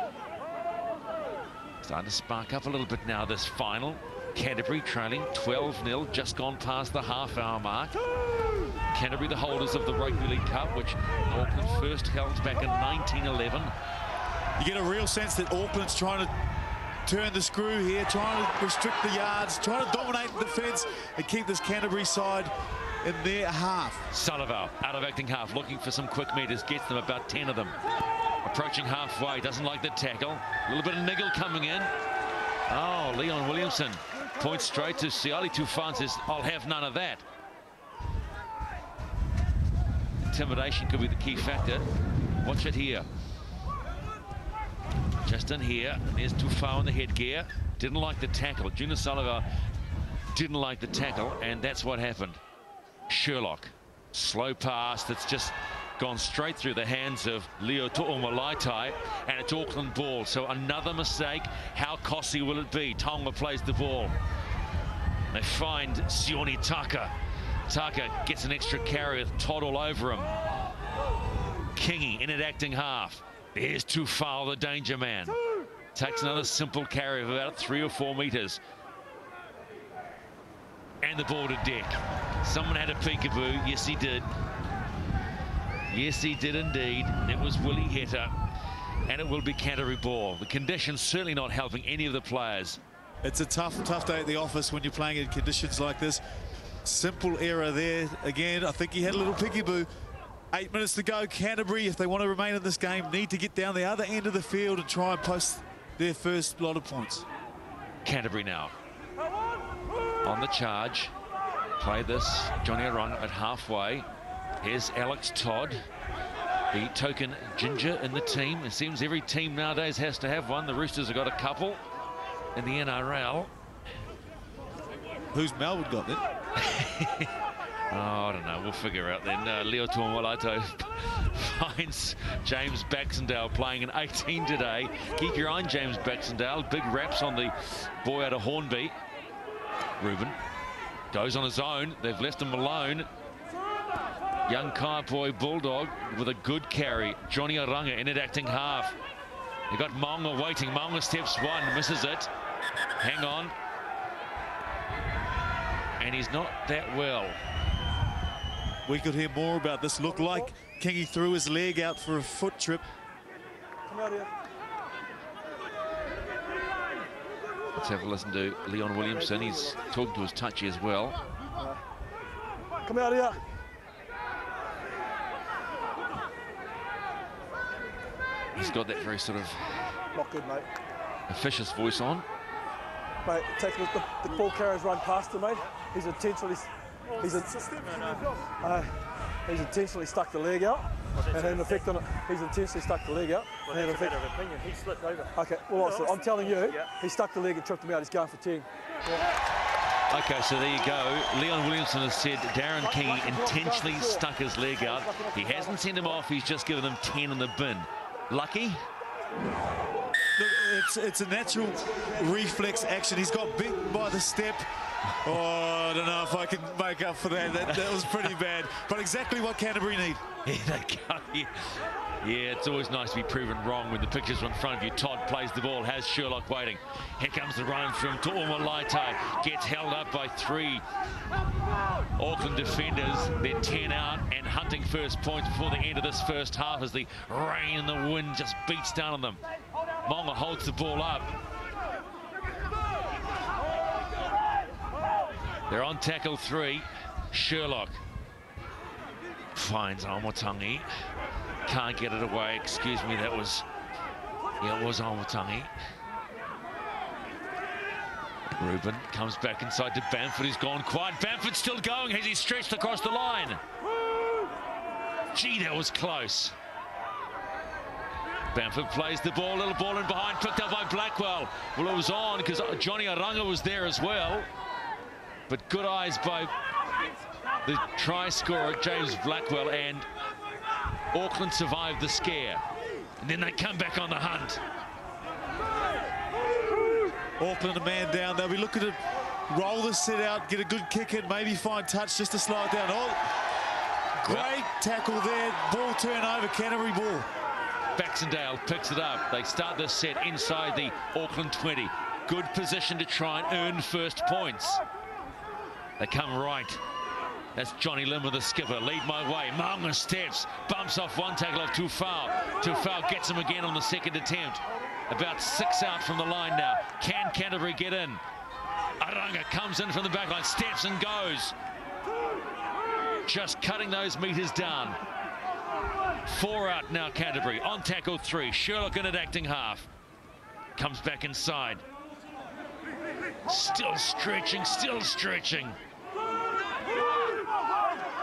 Starting to spark up a little bit now, this final. Canterbury trailing 12-0, just gone past the half-hour mark. Canterbury, the holders of the Rugby League Cup, which Auckland first held back in 1911. You get a real sense that Auckland's trying to turn the screw here, trying to restrict the yards, trying to dominate the defence and keep this Canterbury side in their half. Sullivan out of acting half, looking for some quick meters, gets them about 10 of them. Approaching halfway, doesn't like the tackle. A little bit of niggle coming in. Oh, Leon Williamson points straight to Siali Tufan and says, I'll have none of that. Intimidation could be the key factor. Watch it here. Just in here, and there's Tufau in the headgear. Didn't like the tackle. Juna Sullivan didn't like the tackle, and that's what happened. Sherlock, slow pass that's just gone straight through the hands of Leo Tu'umalaitai, and it's Auckland ball. So another mistake. How costly will it be? Tonga plays the ball. They find Sione Taka. Taka gets an extra carry with Todd all over him. Kingy in at acting half. There's Tufau, the danger man. Takes another simple carry of about 3 or 4 meters. And the ball to deck. Someone had a peekaboo. Yes, he did. Yes, he did indeed. It was Willie Heta. And it will be Canterbury ball. The conditions certainly not helping any of the players. It's a tough day at the office when you're playing in conditions like this. Simple error there. Again, I think he had a little peekaboo. 8 minutes to go. Canterbury, if they want to remain in this game, need to get down the other end of the field and try and post their first lot of points. Canterbury now on the charge. Play this. Johnny Arong at halfway. Here's Alex Todd, the token ginger in the team. It seems every team nowadays has to have one. The Roosters have got a couple in the NRL. Who's Melbourne got then? Oh, I don't know. We'll figure out then. Leo Tuamalato finds James Baxendale playing an 18 today. Keep your eye on James Baxendale. Big raps on the boy out of Hornby. Ruben goes on his own. They've left him alone. Young Kaiapoi Bulldog with a good carry. Johnny Arunga in it acting half. They got Maunga waiting. Maunga steps one, misses it. Hang on. And he's not that well. We could hear more about this. Looked like Kingy threw his leg out for a foot trip. Come out here. Let's have a listen to Leon Williamson. He's talking to his touchy as well. Come out here. He's got that very sort of Not good, mate. officious voice on. Mate, the ball carrier's run past him, mate. He's intentionally stuck the leg out, and had an effect on it. He's intentionally stuck the leg out. Well, that's a matter of opinion. He slipped over. Okay, well, I'm telling you, he stuck the leg and tripped him out. He's going for 10. Okay, so there you go. Leon Williamson has said Darren Kingy intentionally stuck his leg out. He hasn't sent him off. He's just given him 10 in the bin. Lucky? Look, it's a natural reflex action. He's got bit by the step. Oh, I don't know if I can make up for that. That was pretty bad. But exactly what Canterbury need. Here they go. Yeah, it's always nice to be proven wrong when the pictures are in front of you. Todd plays the ball, has Sherlock waiting. Here comes the run from Tuamalaito. Gets held up by 3 Auckland defenders. They're 10 out and hunting first points before the end of this first half as the rain and the wind just beats down on them. Maunga holds the ball up. They're on tackle 3. Sherlock finds Amotangi. Can't get it away. Excuse me, that was... Yeah, it was Amotangi. Ruben comes back inside to Bamford, who's gone quiet. Bamford's still going as he stretched across the line. Gee, that was close. Bamford plays the ball, little ball in behind, picked up by Blackwell. Well, it was on because Johnny Arunga was there as well. But good eyes by the try scorer, James Blackwell, and Auckland survived the scare. And then they come back on the hunt. Auckland a man down. They'll be looking to roll the set out, get a good kick in, maybe find touch just to slow it down. Oh, great tackle there. Ball turnover, Canterbury ball. Baxendale picks it up. They start this set inside the Auckland 20. Good position to try and earn first points. They come right. That's Johnny Lim with the skipper. Lead my way. Maunga steps, bumps off one tackle of Tufau. Tufau gets him again on the second attempt. About 6 out from the line now. Can Canterbury get in? Arunga comes in from the back line, steps and goes. Just cutting those meters down. 4 out now, Canterbury. On tackle 3. Sherlock in it acting half. Comes back inside. Still stretching, still stretching.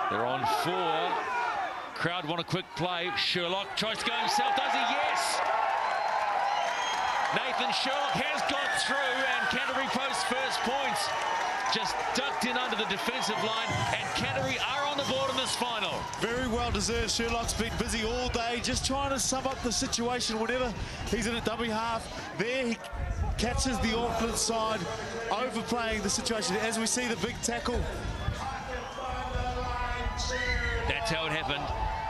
They're on 4. Crowd want a quick play. Sherlock tries to go himself. Does he? Yes! Nathan Sherlock has got through and Canterbury posts first points. Just ducked in under the defensive line and Canterbury are on the board in this final. Very well deserved. Sherlock's been busy all day just trying to sum up the situation whenever he's in a dummy half. There he catches the Auckland side overplaying the situation as we see the big tackle. That's how it happened.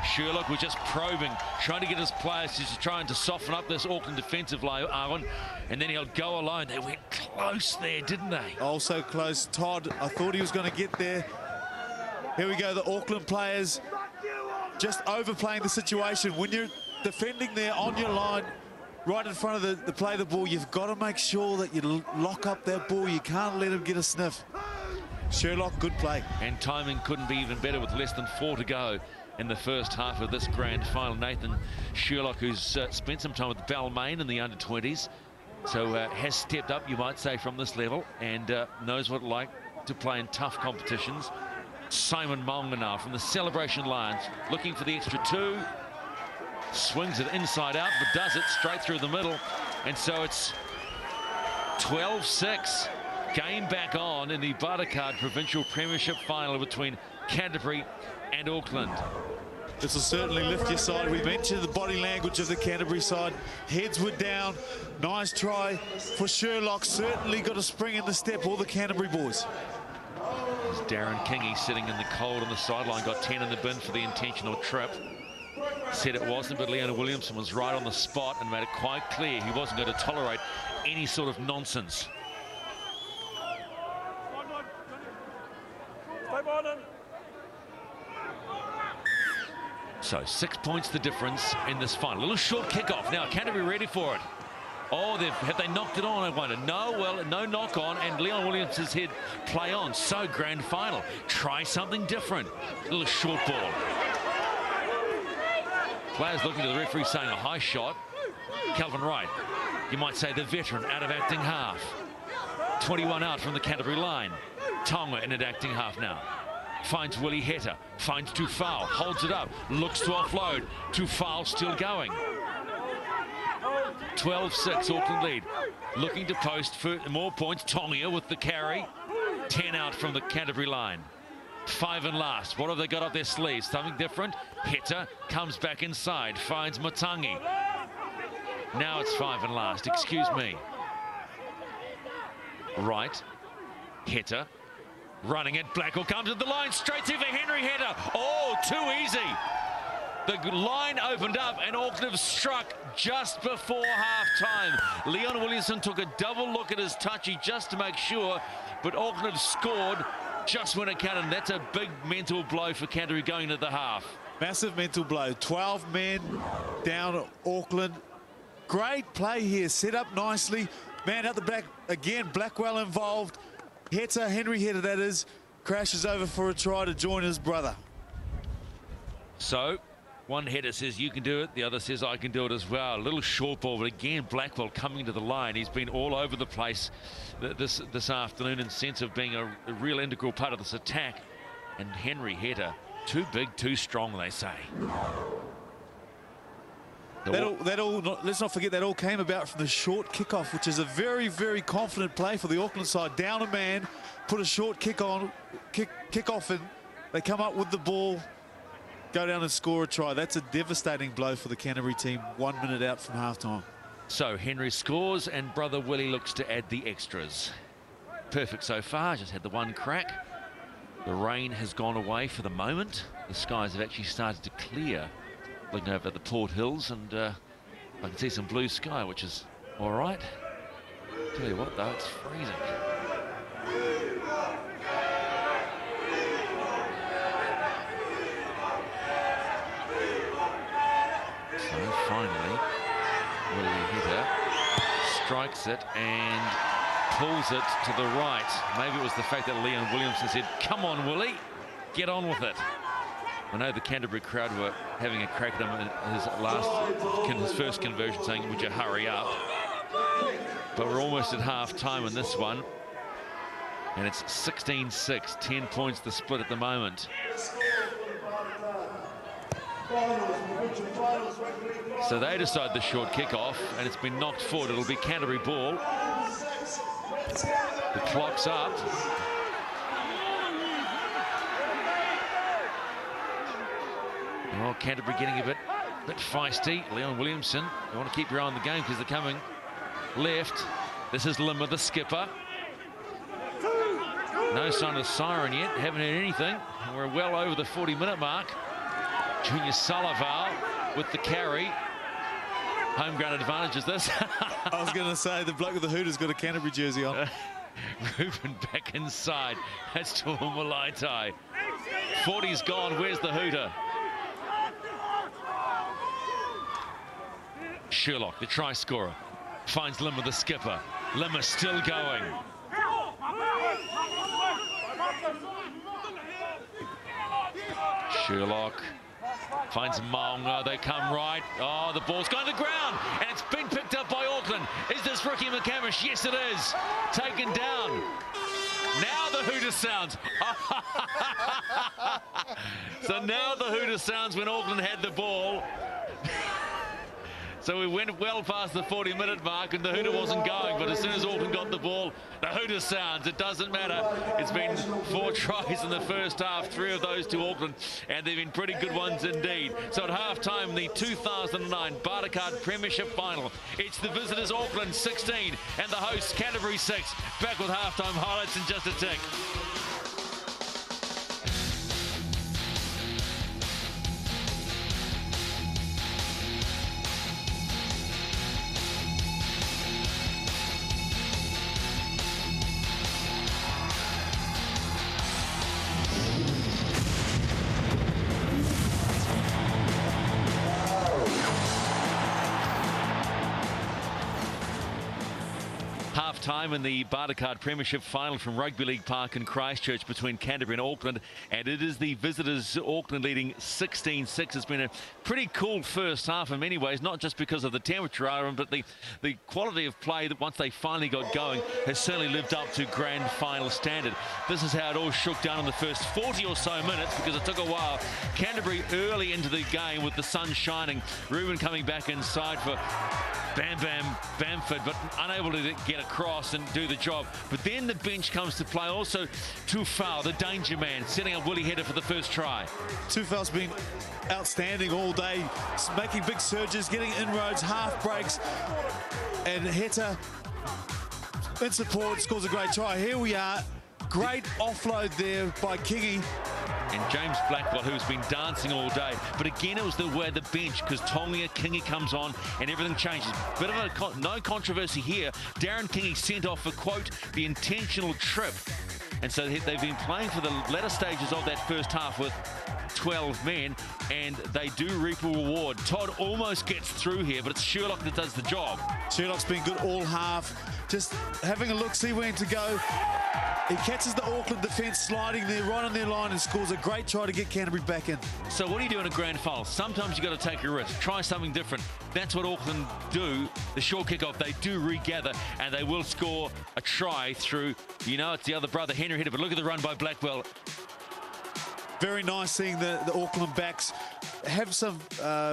Sherlock was just probing, trying to get his players just trying to soften up this Auckland defensive line, Arwen, and then he'll go alone. They went close there, didn't they? Also close. Todd, I thought he was going to get there. Here we go, the Auckland players just overplaying the situation. When you're defending there on your line, right in front of the play the ball, you've got to make sure that you lock up that ball. You can't let him get a sniff. Sherlock, good play. And timing couldn't be even better with less than 4 to go in the first half of this grand final. Nathan Sherlock, who's spent some time with Balmain in the under-20s, so has stepped up, you might say, from this level and knows what it's like to play in tough competitions. Simon Maunga now from the celebration lines, looking for the extra 2. Swings it inside out, but does it straight through the middle. And so it's 12-6. Game back on in the bartercard provincial premiership final between Canterbury and Auckland. This will certainly lift your side. We mentioned the body language of the Canterbury side. Heads were down. Nice try for Sherlock. Certainly got a spring in the step, all the Canterbury boys. There's Darren Kingy sitting in the cold on the sideline, got 10 in the bin for the intentional trip. Said it wasn't, but Leon Williamson was right on the spot and made it quite clear he wasn't going to tolerate any sort of nonsense. So 6 points the difference in this final. Little short kickoff. Now Canterbury ready for it. Oh, have they knocked it on, I wonder? No, well, no knock on, and Leon Williamson's head play on. So grand final. Try something different. Little short ball. Players looking to the referee saying a high shot. Calvin Wright, you might say the veteran, out of acting half. 21 out from the Canterbury line. Tonga in an acting half now. Finds Willie Heta, finds Tufao, holds it up, looks to offload. Tufao still going. 12-6 Auckland lead. Looking to post for more points. Tonga with the carry. 10 out from the Canterbury line. 5 and last. What have they got up their sleeves? Something different. Heta comes back inside, finds Matangi. Now it's 5 and last. Excuse me. Right. Heta. Running it. Blackwell comes to the line. Straight through for Henry Heta. Oh, too easy. The line opened up and Auckland have struck just before half-time. Leon Williamson took a double look at his touchy just to make sure, but Auckland have scored just when it counted. That's a big mental blow for Canterbury going into the half. Massive mental blow. 12 men down Auckland. Great play here. Set up nicely. Man out the back. Again, Blackwell involved. Heta, Henry Heta that is, crashes over for a try to join his brother. So, one header says you can do it, the other says I can do it as well. A little short ball, but again Blackwell coming to the line. He's been all over the place this afternoon in sense of being a real integral part of this attack. And Henry Heta, too big, too strong, they say. Let's not forget that all came about from the short kickoff, which is a very, very confident play for the Auckland side. Down a man, put a short kick off in. They come up with the ball, go down and score a try. That's a devastating blow for the Canterbury team 1 minute out from halftime. So Henry scores and brother Willie looks to add the extras. Perfect so far, just had the one crack. The rain has gone away for the moment. The skies have actually started to clear. Looking over at the Port Hills, and I can see some blue sky, which is all right. Tell you what, though, it's freezing. So finally, Willie Heta strikes it and pulls it to the right. Maybe it was the fact that Leon Williamson said, "Come on, Willie, get on with it." I know the Canterbury crowd were having a crack at him in his first conversion, saying, "Would you hurry up?" But we're almost at half-time in this one. And it's 16-6, 10 points the split at the moment. So they decide the short kick-off, and it's been knocked forward. It'll be Canterbury ball. The clock's up. Well, Canterbury getting a bit feisty. Leon Williamson, you want to keep your eye on the game because they're coming left. This is Limmer, the skipper. No sign of siren yet. Haven't heard anything. And we're well over the 40-minute mark. Junior Salaval with the carry. Home ground advantage is this. I was going to say the bloke with the Hooters got a Canterbury jersey on. Ruben back inside. That's to Malaitai. 40's gone. Where's the Hooter? Sherlock, the try scorer, finds Limmer, the skipper. Limmer still going. Sherlock finds Maunga. They come right. Oh, the ball's going to the ground, and it's been picked up by Auckland. Is this Ricky McCamish? Yes, it is. Taken down. Now the Hooter sounds. So now the Hooter sounds when Auckland had the ball. So we went well past the 40-minute mark and the hooter wasn't going, but as soon as Auckland got the ball, the hooter sounds. It doesn't matter. It's been 4 tries in the first half, 3 of those to Auckland, and they've been pretty good ones indeed. So at half-time, the 2009 Bartercard Premiership Final. It's the visitors Auckland 16 and the hosts Canterbury 6. Back with half-time highlights in just a tick. Half-time in the Bartercard Premiership Final from Rugby League Park in Christchurch between Canterbury and Auckland, and it is the visitors Auckland leading 16-6. It's been a pretty cool first half in many ways, not just because of the temperature, Aaron, but the quality of play that once they finally got going has certainly lived up to grand final standard. This is how it all shook down in the first 40 or so minutes, because it took a while. Canterbury early into the game with the sun shining. Ruben coming back inside for Bamford, but unable to get across and do the job. But then the bench comes to play. Also, Tufau, the danger man, setting up Willie Header for the first try. Tufau's been outstanding all day, making big surges, getting inroads, half breaks, and Header in support scores a great try. Here we are. Great offload there by Kingy. And James Blackwell, who's been dancing all day. But again, it was the way the bench, because Tonga Kingy comes on and everything changes. Bit of a no controversy here. Darren Kingy sent off for, quote, the intentional trip. And so they've been playing for the latter stages of that first half with 12 men, and they do reap a reward. Todd almost gets through here, but it's Sherlock that does the job. Sherlock's been good all half. Just having a look, see when to go. He catches the Auckland defence sliding there, right on their line, and scores a great try to get Canterbury back in. So what do you do in a grand final? Sometimes you've got to take a risk, try something different. That's what Auckland do. The short kick-off, they do regather, and they will score a try through, you know, it's the other brother, Henry Header, but look at the run by Blackwell. Very nice seeing the Auckland backs have some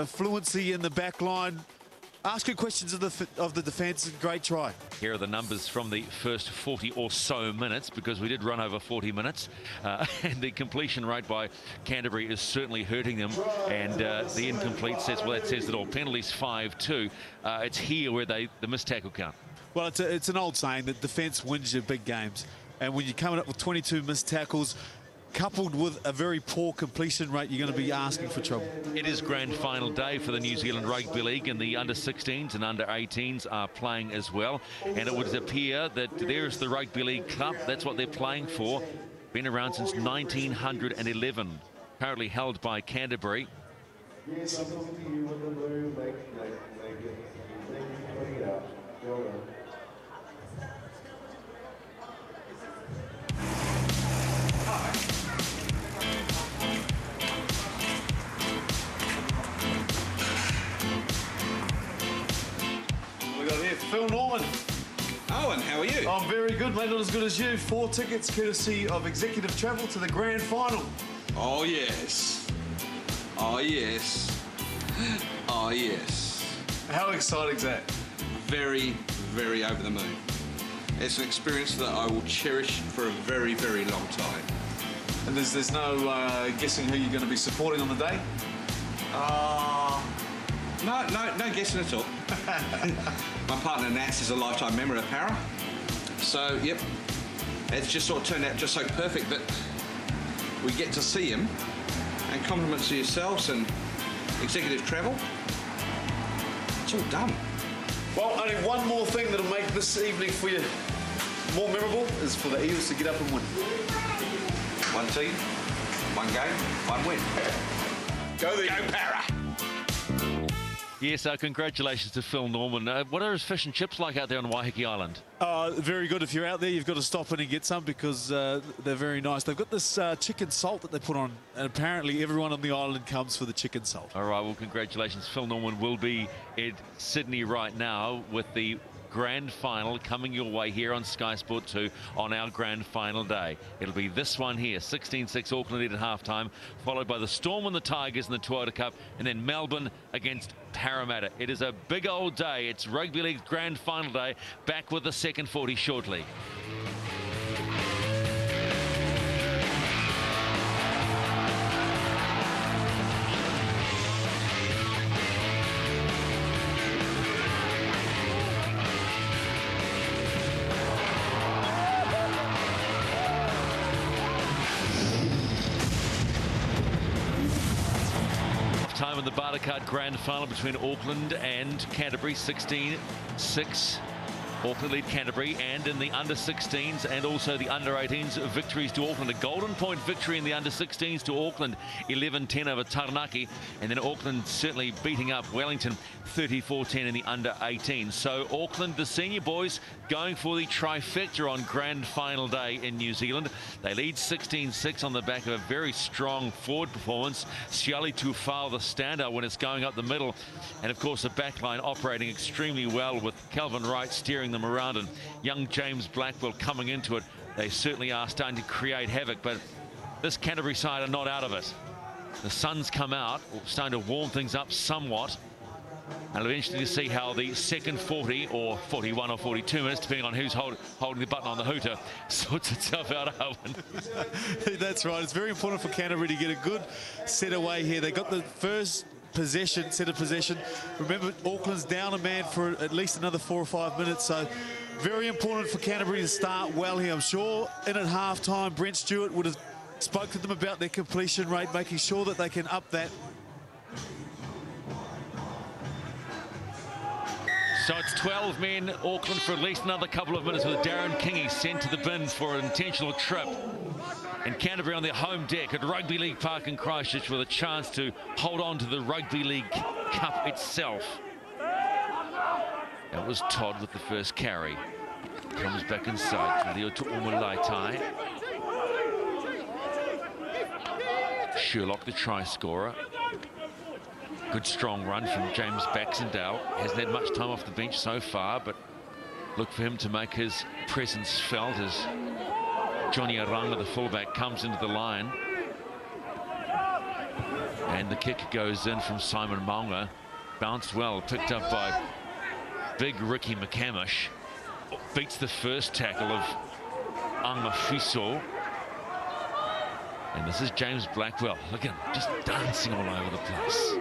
fluency in the back line. Asking questions of the defence, great try. Here are the numbers from the first 40 or so minutes, because we did run over 40 minutes. And the completion rate by Canterbury is certainly hurting them. And the incomplete says, well, that says it all. Penalties 5-2. It's here where the missed tackle count. Well, it's an old saying that defence wins your big games. And when you're coming up with 22 missed tackles, coupled with a very poor completion rate, you're going to be asking for trouble. It is grand final day for the New Zealand Rugby League, and the under-16s and under-18s are playing as well. And it would appear that there's the Rugby League Club. That's what they're playing for. Been around since 1911. Currently held by Canterbury. Yes, I'm talking to you with the blue, make it up. Well done. We got here Phil Norman. Owen, how are you? I'm very good, mate. Not as good as you. 4 tickets courtesy of Executive Travel to the grand final. Oh, yes. Oh, yes. Oh, yes. How exciting is that? Very, very over the moon. It's an experience that I will cherish for a very, very long time. And there's no guessing who you're going to be supporting on the day? No guessing at all. My partner Nats is a lifetime member of Para. So, yep, it's just sort of turned out just so perfect that we get to see him. And compliments to yourselves and Executive Travel. It's all done. Well, only one more thing that'll make this evening for you more memorable is for the Eels to get up and win. One team, one game, one win. Go there. Go Para! Yes, congratulations to Phil Norman. What are his fish and chips like out there on Waiheke Island? Very good. If you're out there, you've got to stop in and get some, because they're very nice. They've got this chicken salt that they put on, and apparently everyone on the island comes for the chicken salt. All right, well, congratulations. Phil Norman will be in Sydney right now with the grand final coming your way here on Sky Sport 2 on our grand final day. It'll be this one here, 16-6 Auckland lead at halftime, followed by the Storm and the Tigers in the Toyota Cup, and then Melbourne against Parramatta. It is a big old day. It's Rugby League's grand final day. Back with the second 40 shortly. Time in the bartercard grand final between Auckland and Canterbury, 16-6. Auckland lead Canterbury, and in the under-16s and also the under-18s, victories to Auckland. A golden point victory in the under-16s to Auckland, 11-10 over Taranaki, and then Auckland certainly beating up Wellington, 34-10 in the under-18s. So Auckland, the senior boys, going for the trifecta on grand final day in New Zealand. They lead 16-6 on the back of a very strong forward performance. Siali Tufao, the standout when it's going up the middle, and of course the backline operating extremely well with Calvin Wright steering them around, and young James Blackwell coming into it. They certainly are starting to create havoc, but this Canterbury side are not out of it. The sun's come out, starting to warm things up somewhat, and it'll be interesting to see how the second 40 or 41 or 42 minutes, depending on who's holding the button on the hooter, sorts itself out. Owen. That's right. It's very important for Canterbury to get a good set away here. They got the first set of possession. Remember, Auckland's down a man for at least another 4 or 5 minutes, so very important for Canterbury to start well here. I'm sure in at half-time, Brent Stewart would have spoke to them about their completion rate, making sure that they can up that. So it's 12 men, Auckland, for at least another couple of minutes, with Darren Kingy sent to the bin for an intentional trip. And Canterbury on their home deck at Rugby League Park in Christchurch with a chance to hold on to the Rugby League Cup itself. That was Todd with the first carry. Comes back inside to Leo Tu'umulaitai. Sherlock, the try scorer. Good strong run from James Baxendale. Hasn't had much time off the bench so far, but look for him to make his presence felt as Johnny Aranga, the fullback, comes into the line. And the kick goes in from Simon Maunga. Bounced well, picked up by big Ricky McCamish. Beats the first tackle of Anga Fiso. And this is James Blackwell. Look at him, just dancing all over the place.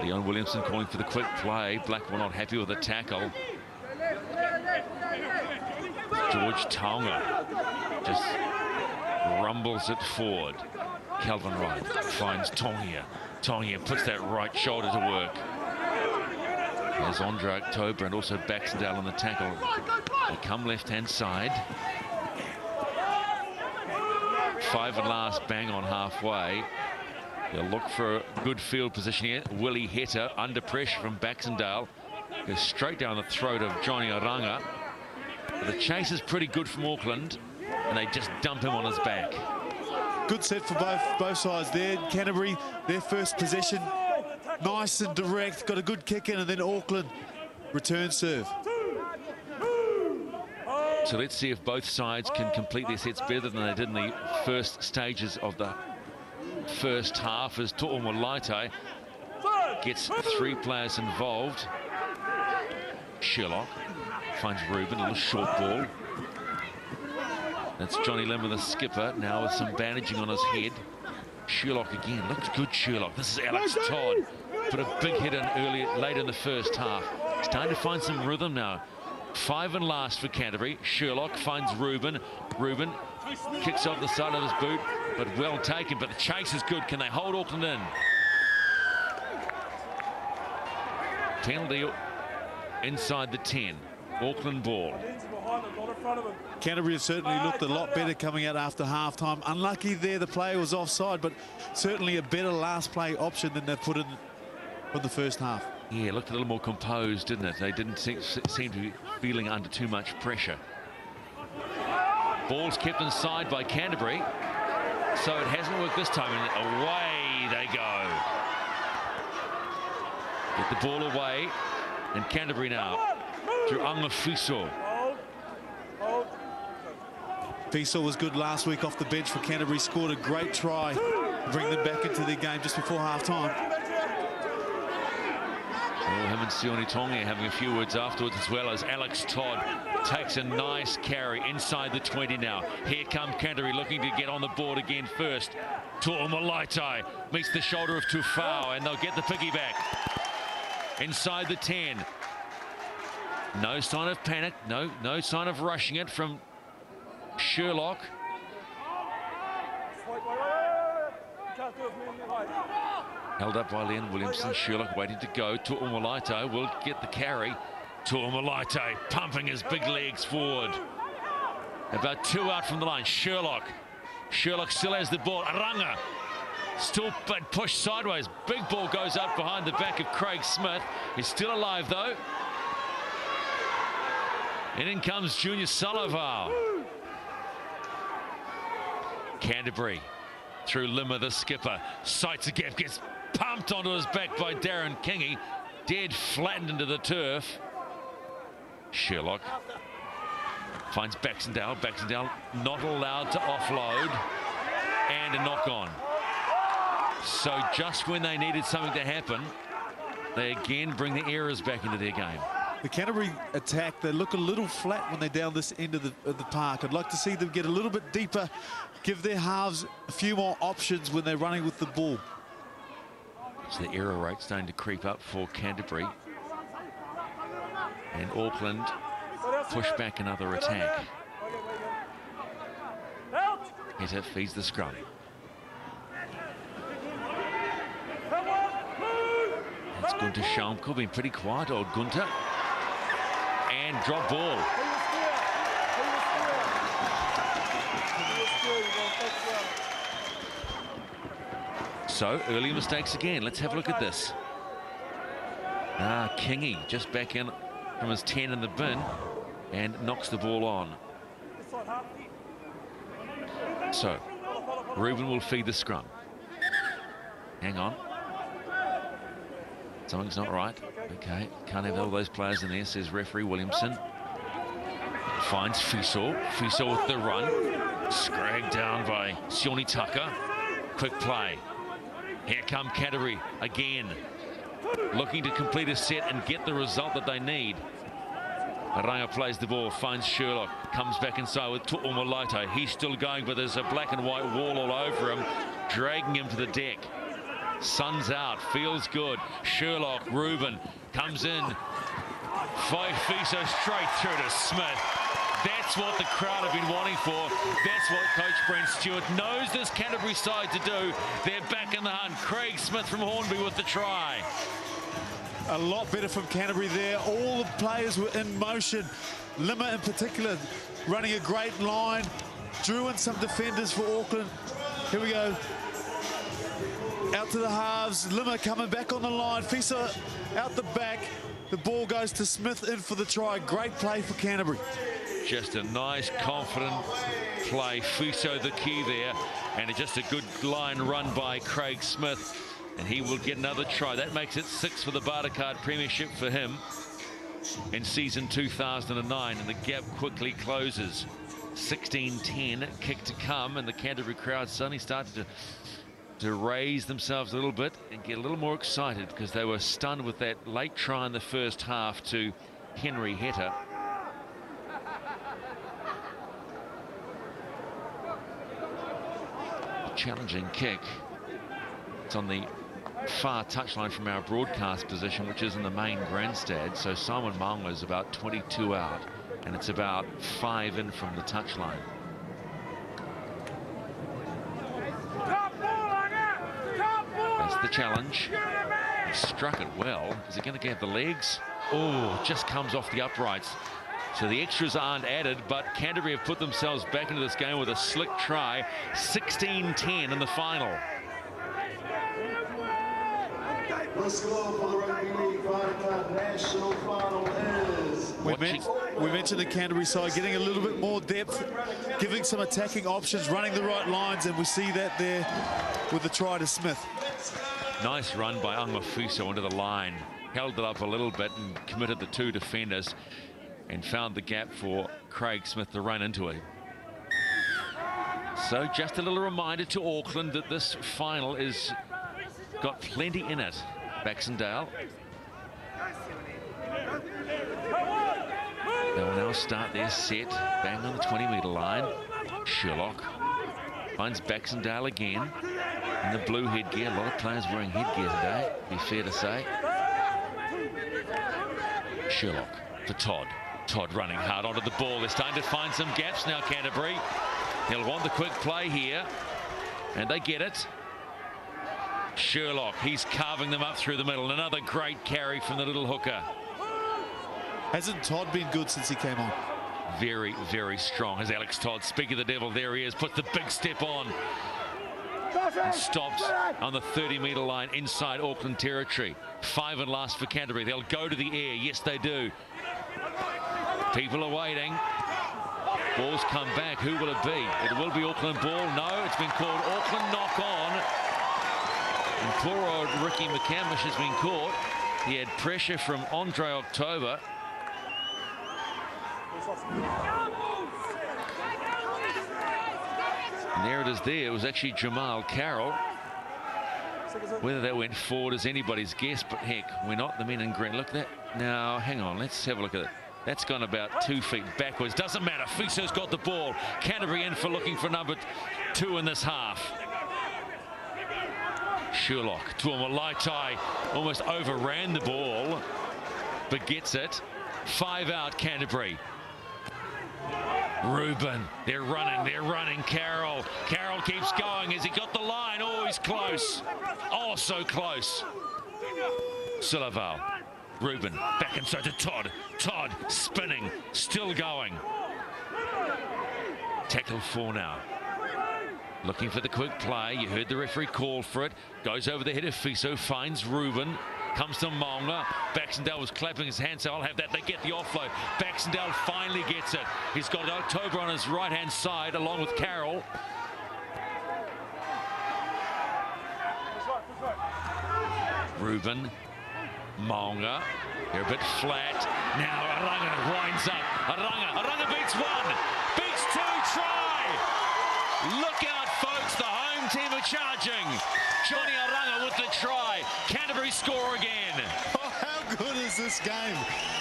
Leon Williamson calling for the quick play. Blackwell not happy with the tackle. George Taonga just rumbles it forward. Calvin Wright finds Tongia. Tongia puts that right shoulder to work. There's Andre October and also Baxendale on the tackle. They come left-hand side. 5 and last, bang on halfway. They'll look for a good field position here. Willie Heta under pressure from Baxendale. Goes straight down the throat of Johnny Aranga. The chase is pretty good from Auckland, and they just dump him on his back. Good set for both sides there. Canterbury, their first possession, nice and direct, got a good kick in, and then Auckland return serve. So let's see if both sides can complete their sets better than they did in the first stages of the first half, as Tu'umulaitai gets 3 players involved. Sherlock finds Ruben, a little short ball. That's Johnny Limmer, the skipper, now with some bandaging on his head. Sherlock again, looks good, Sherlock. This is Alex Todd. Put a big hit in late in the first half. Starting to find some rhythm now. 5 and last for Canterbury. Sherlock finds Ruben. Ruben kicks off the side of his boot, but well taken. But the chase is good. Can they hold Auckland in? Penalty inside the 10. Auckland ball. Canterbury have certainly looked a lot better coming out after half-time. Unlucky there, the play was offside, but certainly a better last play option than they've put in for the first half. Yeah, looked a little more composed, didn't it? They didn't seem to be feeling under too much pressure. Ball's kept inside by Canterbury, so it hasn't worked this time, and away they go. Get the ball away. And Canterbury now through Fiso. Fiso was good last week off the bench for Canterbury. Scored a great try to bring them back into their game just before half-time. Well, him and Sione Tongi having a few words afterwards, as well as Alex Todd takes a nice carry inside the 20 now. Here come Canterbury looking to get on the board again first. Tu'umalaito meets the shoulder of Tufau, and they'll get the piggyback. Inside the 10. No sign of panic, no sign of rushing it from Sherlock. Held up by Leon Williamson. Sherlock waiting to go. Tu'umalaito will get the carry. Tu'umalaito pumping his big legs forward. About 2 out from the line. Sherlock still has the ball. Aranga still pushed sideways. Big ball goes out behind the back of Craig Smith. He's still alive though. And in comes Junior Salaval. Canterbury through Lima, the skipper. Sights a gap, gets pumped onto his back by Darren Kingy. Dead flattened into the turf. Sherlock finds Baxendale. Baxendale not allowed to offload. And a knock on. So just when they needed something to happen, they again bring the errors back into their game. The Canterbury attack, they look a little flat when they're down this end of the park. I'd like to see them get a little bit deeper, give their halves a few more options when they're running with the ball. So the error rate starting to creep up for Canterbury. And Auckland push back another attack. Heta feeds the scrum. That's Gunter Schaumko, been pretty quiet, old Gunter. And drop ball. So early mistakes again. Let's have a look at this. Kingy just back in from his 10 in the bin and knocks the ball on. So Reuben will feed the scrum. Hang on. Something's not right. Okay, can't have all those players in there, says referee Williamson. Finds Fiso. Fiso with the run. Scragged down by Sione Tucker. Quick play. Here come Canterbury again. Looking to complete a set and get the result that they need. Aranga plays the ball, finds Sherlock. Comes back inside with Tu'umalaito. He's still going, but there's a black and white wall all over him, dragging him to the deck. Sun's out, feels good. Sherlock, Reuben comes in. Fiso straight through to Smith. That's what the crowd have been wanting for. That's what Coach Brent Stewart knows this Canterbury side to do. They're back in the hunt. Craig Smith from Hornby with the try. A lot better from Canterbury there. All the players were in motion. Lima in particular running a great line. Drew in some defenders for Auckland. Here we go. Out to the halves. Lima coming back on the line. Fiso out the back. The ball goes to Smith in for the try. Great play for Canterbury. Just a nice, confident play. Fiso the key there. And just a good line run by Craig Smith. And he will get another try. That makes it 6 for the Bartercard Premiership for him in season 2009. And the gap quickly closes. 16-10, kick to come. And the Canterbury crowd suddenly started to raise themselves a little bit and get a little more excited because they were stunned with that late try in the first half to Henry Heta. Challenging kick. It's on the far touchline from our broadcast position, which is in the main grandstand. So Simon Maunga is about 22 out, and it's about 5 in from the touchline. That's the challenge. He struck it well. Is it going to get the legs? Oh, just comes off the uprights. So the extras aren't added, but Canterbury have put themselves back into this game with a slick try. 16-10 in the final. The score for the Rugby League Bartercard National Final is... We mentioned the Canterbury side getting a little bit more depth, giving some attacking options, running the right lines, and we see that there with the try to Smith. Nice run by Fiso into the line. held it up a little bit and committed the 2 defenders and found the gap for Craig Smith to run into it. So just a little reminder to Auckland that this final is got plenty in it. Baxendale. They will now start their set, bang on the 20-metre line. Sherlock finds Baxendale again in the blue headgear. A lot of players wearing headgear today, be fair to say. Sherlock for Todd. Todd running hard onto the ball. They're starting to find some gaps now, Canterbury. They'll want the quick play here, and they get it. Sherlock, he's carving them up through the middle. Another great carry from the little hooker. Hasn't Todd been good since he came on? Very, very strong. As Alex Todd, speak of the devil, there he is, puts the big step on. And stops on the 30-metre line inside Auckland territory. 5 and last for Canterbury. They'll go to the air. Yes, they do. People are waiting. Ball's come back. Who will it be? It will be Auckland ball. No, it's been called Auckland knock on. And poor old Ricky McCamish has been caught. He had pressure from Andre October. And there it is there. It was actually Jamal Carroll. Whether that went forward is anybody's guess, but heck, we're not the men in green. Look at that. Now, hang on. Let's have a look at it. That's gone about 2 feet backwards. Doesn't matter. Fiso's got the ball. Canterbury in for looking for number 2 in this half. Sherlock, Tuamulaitai almost overran the ball, but gets it. 5 out, Canterbury. Reuben, they're running. Carroll keeps going. Has he got the line? Oh, he's close. Oh, so close. Silaval. Reuben back inside to Todd. Todd spinning, still going. Tackle 4 now. Looking for the quick play. You heard the referee call for it. Goes over the head of Fiso, finds Reuben. Comes to Monga. Baxendale was clapping his hands, so I'll have that. They get the offload. Baxendale finally gets it. He's got October on his right-hand side, along with Carroll. Reuben. Monga. They're a bit flat. Now Aranga winds up. Aranga beats 1. Beats 2. Try. Look out, folks. The home team are charging. Johnny Aranga with the try. Canterbury score again. Oh, how good is this game?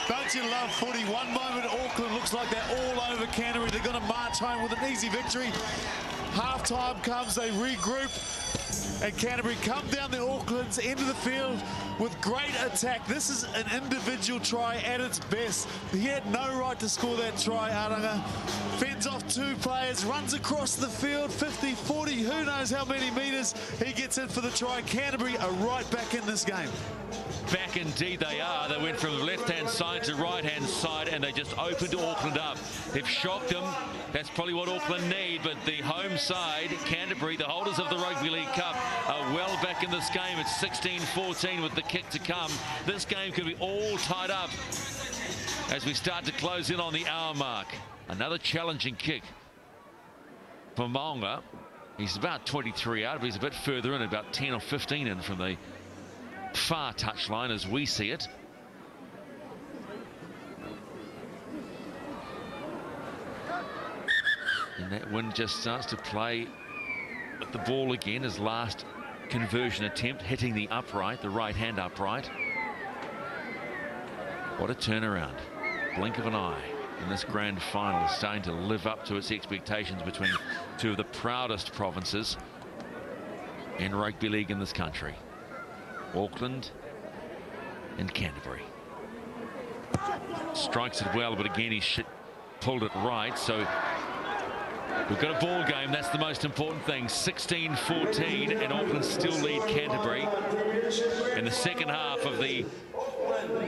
Don't you love footy? One moment Auckland looks like they're all over Canterbury. They're going to march home with an easy victory. Half-time comes, they regroup, and Canterbury come down the Auckland's end of the field with great attack. This is an individual try at its best. He had no right to score that try, Aranga. Fends off 2 players, runs across the field, 50, 40, who knows how many metres. He gets in for the try. Canterbury are right back in this game. Back indeed they are. They went from the left-hand side to right-hand side, and they just opened Auckland up. They've shocked them. That's probably what Auckland need, but the home side, Canterbury, the holders of the Rugby League Cup, are well back in this game. It's 16-14 with the kick to come. This game could be all tied up as we start to close in on the hour mark. Another challenging kick for Maunga. He's about 23 out, but he's a bit further in, about 10 or 15 in from the far touchline as we see it. And that wind just starts to play with the ball again. His last conversion attempt hitting the upright, the right hand upright. What a turnaround. Blink of an eye. And this grand final is starting to live up to its expectations between 2 of the proudest provinces in rugby league in this country. Auckland and Canterbury. Strikes it well, but again he pulled it right, so we've got a ball game. That's the most important thing. 16-14, and Auckland still lead Canterbury in the second half of the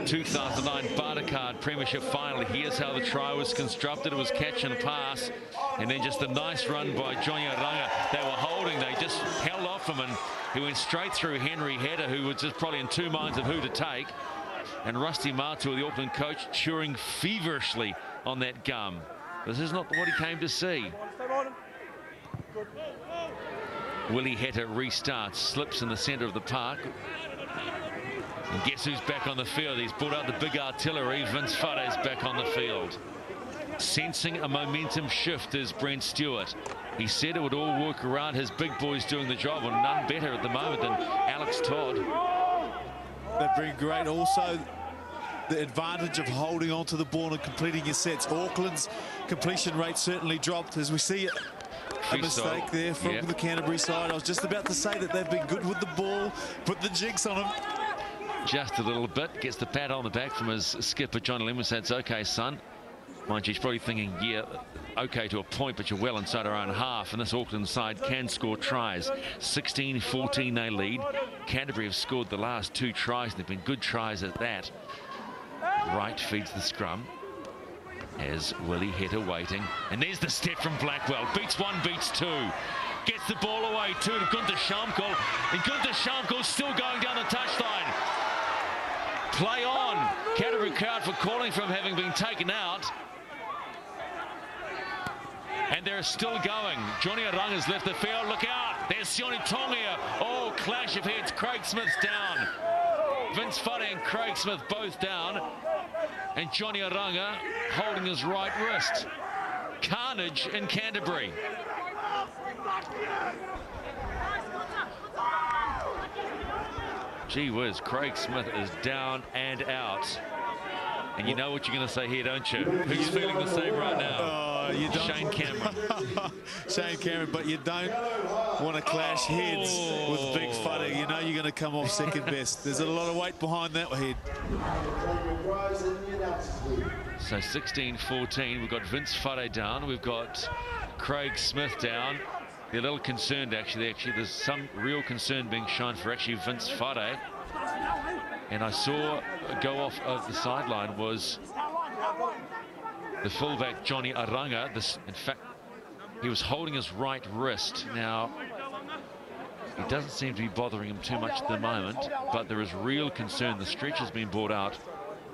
2009 Bartercard Premiership Final. Here's how the try was constructed. It was catch and pass, and then just a nice run by Johnny Aranga. They were holding, they just held off him, and he went straight through Henry Hedder, who was just probably in 2 minds of who to take. And Rusty Matua, the Auckland coach, chewing feverishly on that gum. This is not what he came to see. Willie Hedder restarts, slips in the centre of the park. And guess who's back on the field? He's brought out the big artillery. Vince Fade's back on the field. Sensing a momentum shift is Brent Stewart. He said it would all work around his big boys doing the job, and none better at the moment than Alex Todd. They've been great. Also, the advantage of holding on to the ball and completing your sets. Auckland's completion rate certainly dropped, as we see a mistake there from the Canterbury side. I was just about to say that they've been good with the ball, put the jigs on them. Just a little bit. Gets the pat on the back from his skipper, John Lemon. Says, "Okay, son." Mind you, he's probably thinking, yeah, okay to a point, but you're well inside our own half. And this Auckland side can score tries. 16-14 they lead. Canterbury have scored the last 2 tries, and they've been good tries at that. Wright feeds the scrum. As Willie Heta waiting. And there's the step from Blackwell. Beats 1, beats 2. Gets the ball away to Gunther Schamkel. And Gunther Schamkel's still going down the touchline. Play on. Canterbury crowd for calling from having been taken out. And they're still going. Johnny Aranga's left the field. Look out. There's Sione Tongia. Oh, clash of heads. Craig Smith's down. Vince Fade and Craig Smith both down. And Johnny Aranga holding his right wrist. Carnage in Canterbury. Gee whiz, Craig Smith is down and out. And you know what you're going to say here, don't you? Who's feeling the same right now? You don't. Shane Cameron. Shane Cameron, but you don't want to clash heads with Big Fuddy. You know you're going to come off second best. There's a lot of weight behind that head. So 16-14, we've got Vince Fade down. We've got Craig Smith down. They're a little concerned, actually. There's some real concern being shown for actually Vince Fade. And I saw go off of the sideline was the fullback Johnny Aranga. In fact, he was holding his right wrist. Now, it doesn't seem to be bothering him too much at the moment, but there is real concern. The stretch has been brought out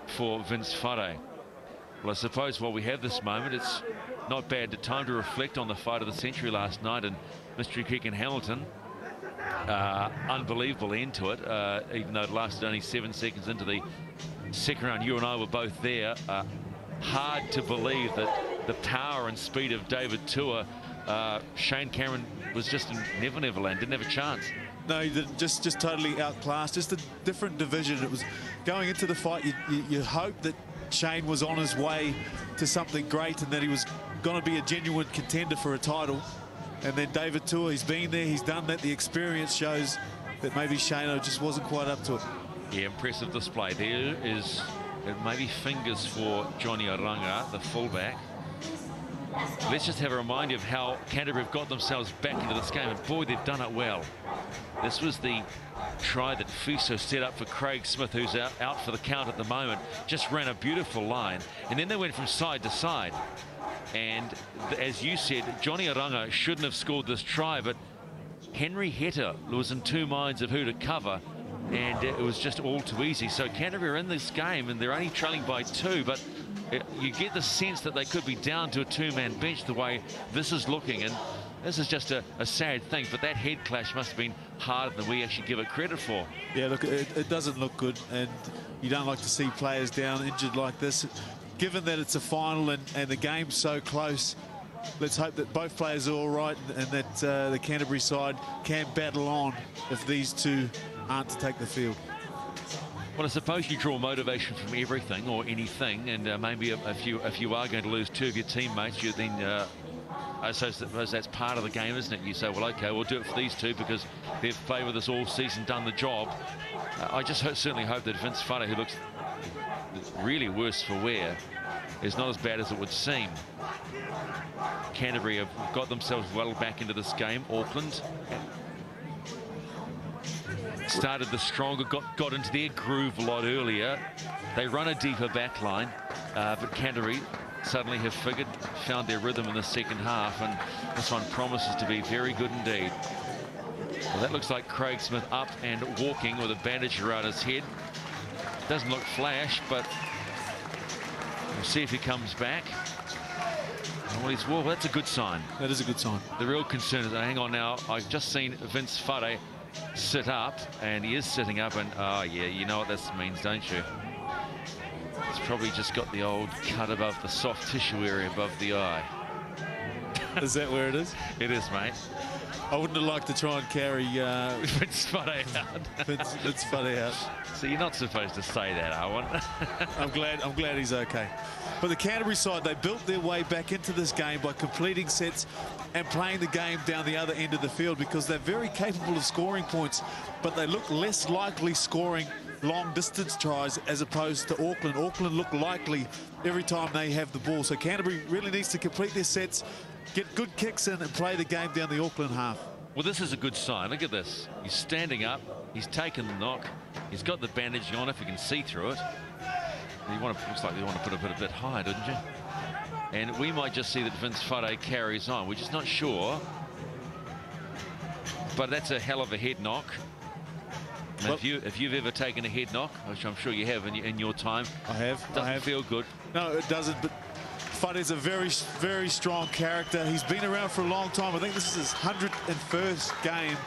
for Vince Fade. Well, I suppose while we have this moment, it's not bad. The time to reflect on the fight of the century last night in Mystery Creek and Hamilton. Unbelievable end to it, even though it lasted only 7 seconds into the second round. You and I were both there. Hard to believe that the power and speed of David Tua, Shane Cameron was just in Never Never Land, didn't have a chance. No, he didn't. Just totally outclassed. Just a different division. It was going into the fight. You hope that Shane was on his way to something great and that he was going to be a genuine contender for a title. And then David Tua, he's been there, he's done that. The experience shows that maybe Shane just wasn't quite up to it. Yeah, impressive display. There is maybe fingers for Johnny Aranga, the fullback. Let's just have a reminder of how Canterbury have got themselves back into this game. And boy, they've done it well. This was the try that Fiso set up for Craig Smith, who's out for the count at the moment. Just ran a beautiful line. And then they went from side to side. And as you said, Johnny Aranga shouldn't have scored this try, but Henry Heta was in 2 minds of who to cover, and it was just all too easy. So Canterbury are in this game, and they're only trailing by 2, but you get the sense that they could be down to a 2-man bench the way this is looking. And this is just a sad thing, but that head clash must have been harder than we actually give it credit for. Yeah, look, it doesn't look good, and you don't like to see players down injured like this. Given that it's a final and the game's so close, let's hope that both players are all right and that the Canterbury side can battle on if these two aren't to take the field. Well, I suppose you draw motivation from everything or anything, and maybe if you are going to lose 2 of your teammates, you then I suppose that's part of the game, isn't it? You say, well, okay, we'll do it for these 2 because they've played with us all season, done the job. I just certainly hope that Vince Fade, who looks really worse for wear, is not as bad as it would seem. Canterbury have got themselves well back into this game. Auckland started the stronger, got into their groove a lot earlier. They run a deeper back line, but Canterbury suddenly have found their rhythm in the second half, and this one promises to be very good indeed. Well, that looks like Craig Smith up and walking with a bandage around his head. Doesn't look flash, but we'll see if he comes back. Well, that's a good sign. That is a good sign. The real concern is, hang on now, I've just seen Vince Fade sit up, and he is sitting up, and oh yeah, you know what this means, don't you? It's probably just got the old cut above the soft tissue area above the eye. Is that where it is? It is, mate. I wouldn't have liked to try and carry Vince Fuddy out. Vince Fuddy out. So you're not supposed to say that, Owen. I'm glad he's okay. But the Canterbury side, they built their way back into this game by completing sets and playing the game down the other end of the field, because they're very capable of scoring points, but they look less likely scoring long distance tries as opposed to Auckland. Auckland look likely every time they have the ball. So Canterbury really needs to complete their sets, get good kicks in, and play the game down the Auckland half. Well, this is a good sign. Look at this. He's standing up. He's taken the knock. He's got the bandage on, if you can see through it. Looks like you want to put it a bit high, didn't you? And we might just see that Vince Fuddy carries on. We're just not sure. But that's a hell of a head knock. Well, if you've ever taken a head knock, which I'm sure you have in your time, I have. Doesn't feel good. No, it doesn't. But Fuddy's a very, very strong character. He's been around for a long time. I think this is his 101st game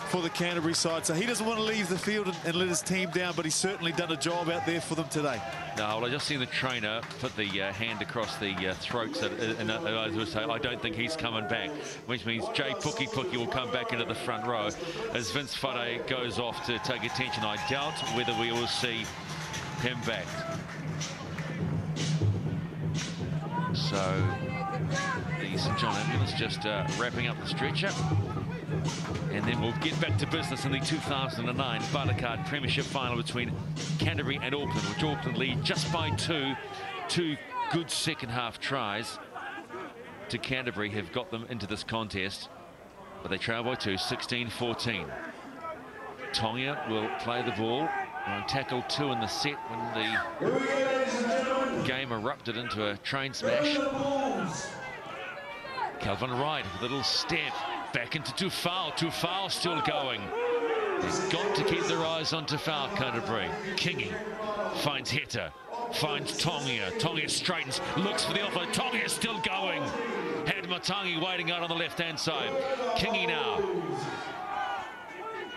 for the Canterbury side. So he doesn't want to leave the field and let his team down, but he's certainly done a job out there for them today. No, well, I just seen the trainer put the hand across the throats, and I don't think he's coming back, which means Jay Puki will come back into the front row as Vince Fuddy goes off to take attention. I doubt whether we will see him back. So the St John Ambulance just wrapping up the stretcher. And then we'll get back to business in the 2009 bartercard Premiership final between Canterbury and Auckland, which Auckland lead just by two. Two good second half tries to Canterbury have got them into this contest, but they trail by 2, 16-14. Tonga will play the ball on tackle 2 in the set when the game erupted into a train smash. Calvin Wright with a little step back into Tufau. Tufau still going. They've got to keep their eyes on Tufau, Canterbury. Kingy finds Heta, finds Tonga. Tonga straightens, looks for the offload. Tonga is still going. Had Matangi waiting out on the left-hand side. Kingy now.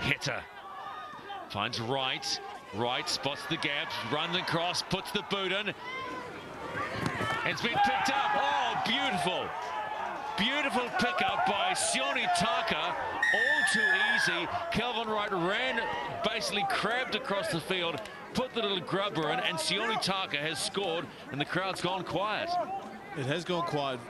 Heta finds Wright. Wright spots the gap, runs across, puts the boot in. It's been picked up. Oh, beautiful. Beautiful pickup by Sione Taka, all too easy. Calvin Wright ran, basically crabbed across the field, put the little grubber in, and Sione Taka has scored, and the crowd's gone quiet. It has gone quiet.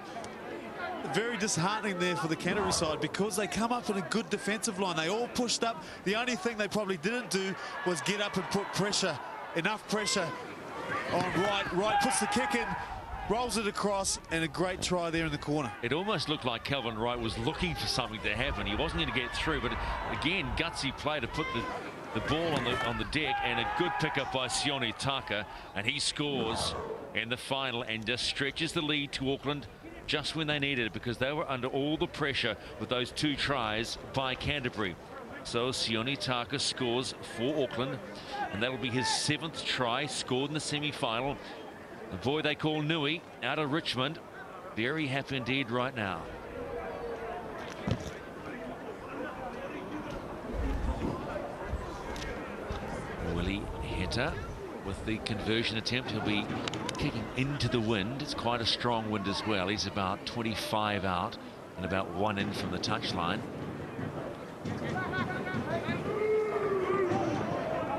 Very disheartening there for the Canterbury side, because they come up in a good defensive line. They all pushed up. The only thing they probably didn't do was get up and put pressure, enough pressure on Wright. Wright puts the kick in, rolls it across, and a great try there in the corner. It almost looked like Calvin Wright was looking for something to happen. He wasn't going to get through, but again, gutsy play to put the ball on the deck, and a good pickup by Sione Taka, and he scores in the final and just stretches the lead to Auckland just when they needed it, because they were under all the pressure with those 2 tries by Canterbury. So Sione Taka scores for Auckland, and that'll be his 7th try scored in the semi-final. The boy they call Nui out of Richmond, very happy indeed right now. Willie Heta with the conversion attempt. He'll be kicking into the wind. It's quite a strong wind as well. He's about 25 out and about 1 in from the touchline.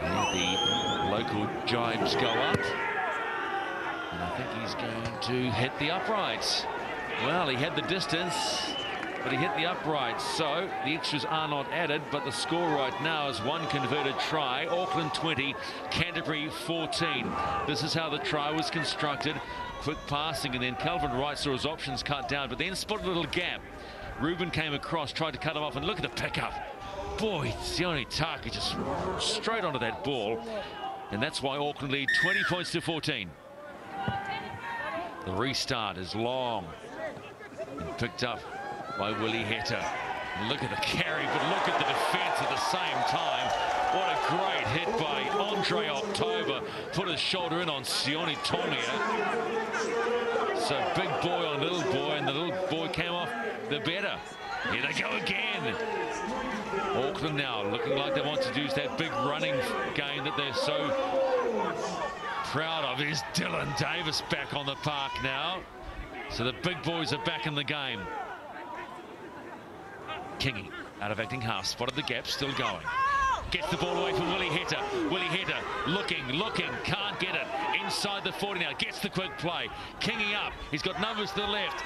And the local jibes go up. And I think he's going to hit the uprights. Well, he had the distance, but he hit the uprights. So the extras are not added, but the score right now is 1 converted try. Auckland 20, Canterbury 14. This is how the try was constructed. Quick passing, and then Calvin Wright saw his options cut down, but then spotted a little gap. Ruben came across, tried to cut him off, and look at the pickup. Boy, Sione Taka just straight onto that ball. And that's why Auckland lead 20 points to 14. The restart is long and picked up by Willie Heta. Look at the carry, but look at the defense at the same time. What a great hit by Andre October. Put his shoulder in on Sione Tonga. So big boy on little boy, and the little boy came off the better. Here they go again. Auckland now looking like they want to use that big running game that they're so proud of. Here's Dylan Davis back on the park now. So the big boys are back in the game. Kingy out of acting half, spotted the gap, still going. Gets the ball away from Willie Heta. Willie Heta looking, can't get it. Inside the 40 now, gets the quick play. Kingy up, he's got numbers to the left.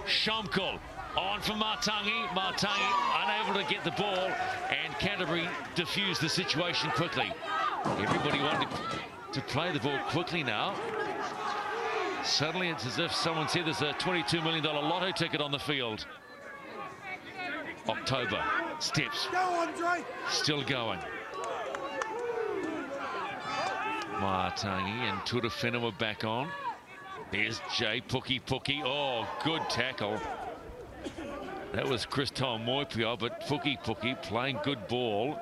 Schomkel on from Martangi. Martangi unable to get the ball, and Canterbury diffused the situation quickly. Everybody wanted to play the ball quickly now. Suddenly it's as if someone said there's a $22 million lotto ticket on the field. October steps, still going. Martangi and Turafena were back on. There's Jay Puki. Oh, good tackle. That was Chris Moipio, but Puki playing good ball.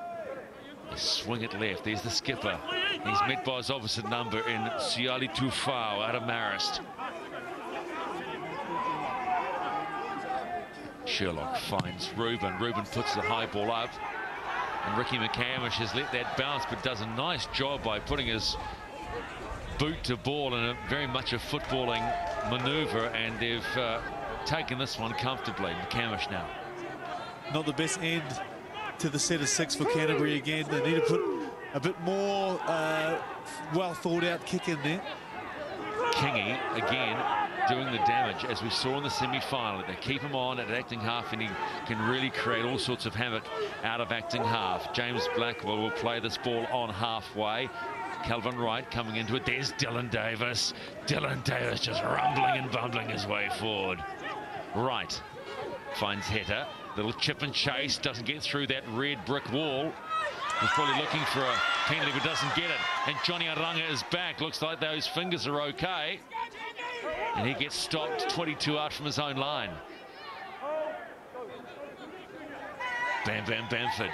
They swing it left. There's the skipper. He's met by his opposite number in Siali Tufao out of Marist. Sherlock finds Ruben. Ruben puts the high ball up. And Ricky McCamish has let that bounce, but does a nice job by putting his boot to ball in a very much a footballing manoeuvre, and they've taken this one comfortably. McCamish now. Not the best end to the set of 6 for Canterbury again. They need to put a bit more well thought out kick in there. Kingy again doing the damage as we saw in the semi-final. They keep him on at acting half, and he can really create all sorts of havoc out of acting half. James Blackwell will play this ball on halfway. Calvin Wright coming into it. There's Dylan Davis. Dylan Davis just rumbling and bumbling his way forward. Wright finds Heta. Little chip and chase, doesn't get through that red brick wall. He's probably looking for a penalty but doesn't get it. And Johnny Aranga is back. Looks like those fingers are okay. And he gets stopped 22 out from his own line. Bam Bamford.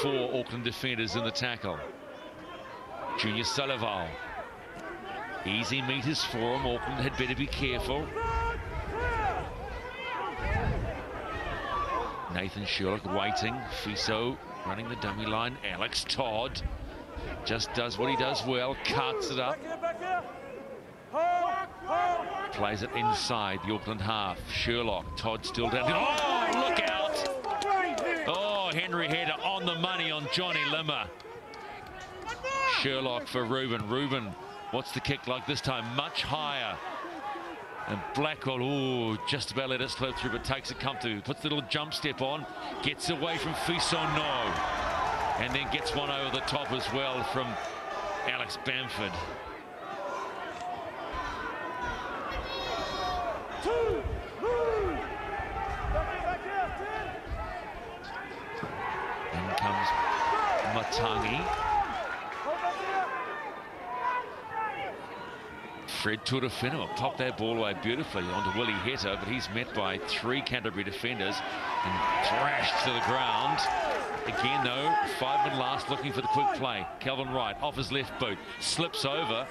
4 Auckland defenders in the tackle. Junior Sullivan. Easy meters for him. Auckland had better be careful. Nathan Sherlock waiting. Fiso running the dummy line. Alex Todd just does what he does well. Cuts it up. Plays it inside the Auckland half. Sherlock. Todd still down. Oh, look out! Oh, Henry Hedder on the money on Johnny Limmer. Sherlock for Ruben. Ruben, what's the kick like this time? Much higher. And Blackwell, ooh, just about let it slip through, but takes it comfortably. Puts the little jump step on, gets away from Fisonno, and then gets one over the top as well from Alex Bamford. In comes Matangi. Fred Turafena will pop that ball away beautifully onto Willie Heta, but he's met by 3 Canterbury defenders and thrashed to the ground. Again, though, 5 men last looking for the quick play. Calvin Wright off his left boot, slips over,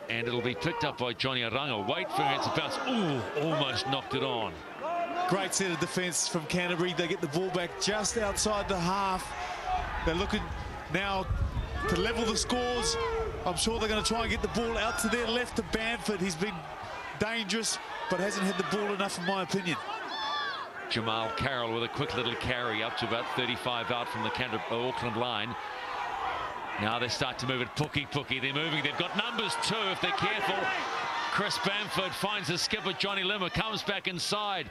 and it'll be picked up by Johnny Aranga. Wait for it to bounce. Ooh, almost knocked it on. Great set of defence from Canterbury. They get the ball back just outside the half. They're looking now to level the scores. I'm sure they're going to try and get the ball out to their left to Bamford. He's been dangerous, but hasn't had the ball enough, in my opinion. Jamal Carroll with a quick little carry up to about 35 out from the Auckland line. Now they start to move it. Puki. They're moving. They've got numbers too, if they're careful. Chris Bamford finds the skipper, Johnny Limmer, comes back inside.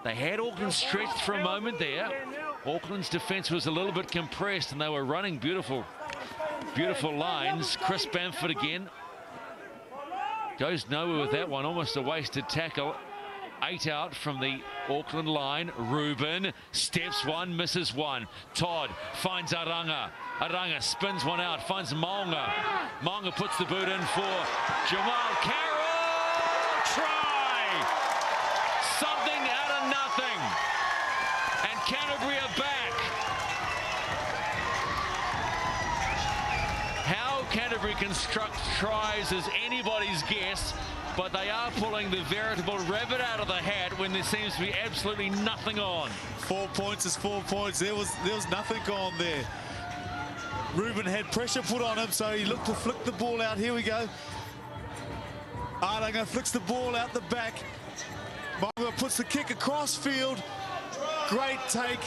They had Auckland stretched for a moment there. Auckland's defence was a little bit compressed, and they were running beautiful lines. Chris Bamford again goes nowhere with that one. Almost a wasted tackle. 8 out from the Auckland line. Ruben steps one, misses one. Todd finds Aranga. Aranga spins one out, finds Maunga. Maunga puts the boot in for Jamal Carroll. Try! Something out of nothing. And Canterbury are back. How Canterbury constructs tries is anybody's guess. but they are pulling the veritable rabbit out of the hat when there seems to be absolutely nothing on. 4 points is 4 points. There was nothing on there. Ruben had pressure put on him, so he looked to flick the ball out. Here we go. Arlanga flicks the ball out the back. Mongo puts the kick across field. Great take.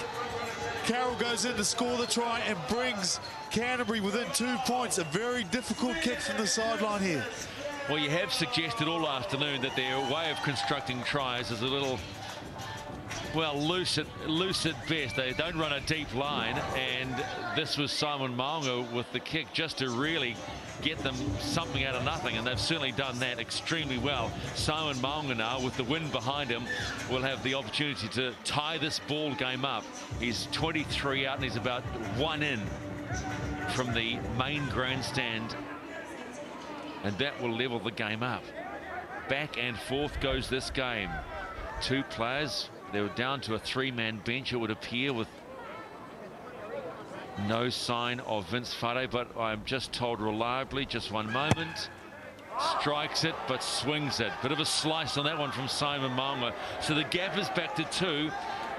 Carroll goes in to score the try and brings Canterbury within 2 points. A very difficult kick from the sideline here. Well, you have suggested all afternoon that their way of constructing tries is a little, well, loose at best. They don't run a deep line, and this was Simon Maunga with the kick just to really get them something out of nothing, and they've certainly done that extremely well. Simon Maunga now, with the wind behind him, will have the opportunity to tie this ball game up. He's 23 out and he's about 1 in from the main grandstand, and that will level the game up. Back and forth goes this game. 2 players. They were down to a 3-man bench, it would appear, with no sign of Vince Whare, but I'm just told reliably, just one moment, strikes it but swings it. Bit of a slice on that one from Simon Maunga. So the gap is back to 2,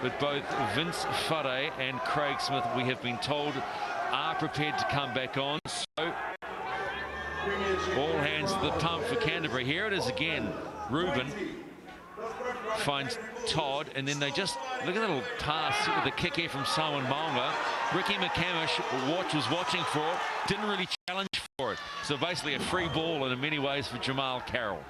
but both Vince Whare and Craig Smith, we have been told, are prepared to come back on. So all hands to the pump for Canterbury. Here it is again. Ruben finds Todd, and then they just look at that little pass with the kick here from Simon Maunga. Ricky McCamish was watching for it, didn't really challenge for it. So basically a free ball in many ways for Jamal Carroll.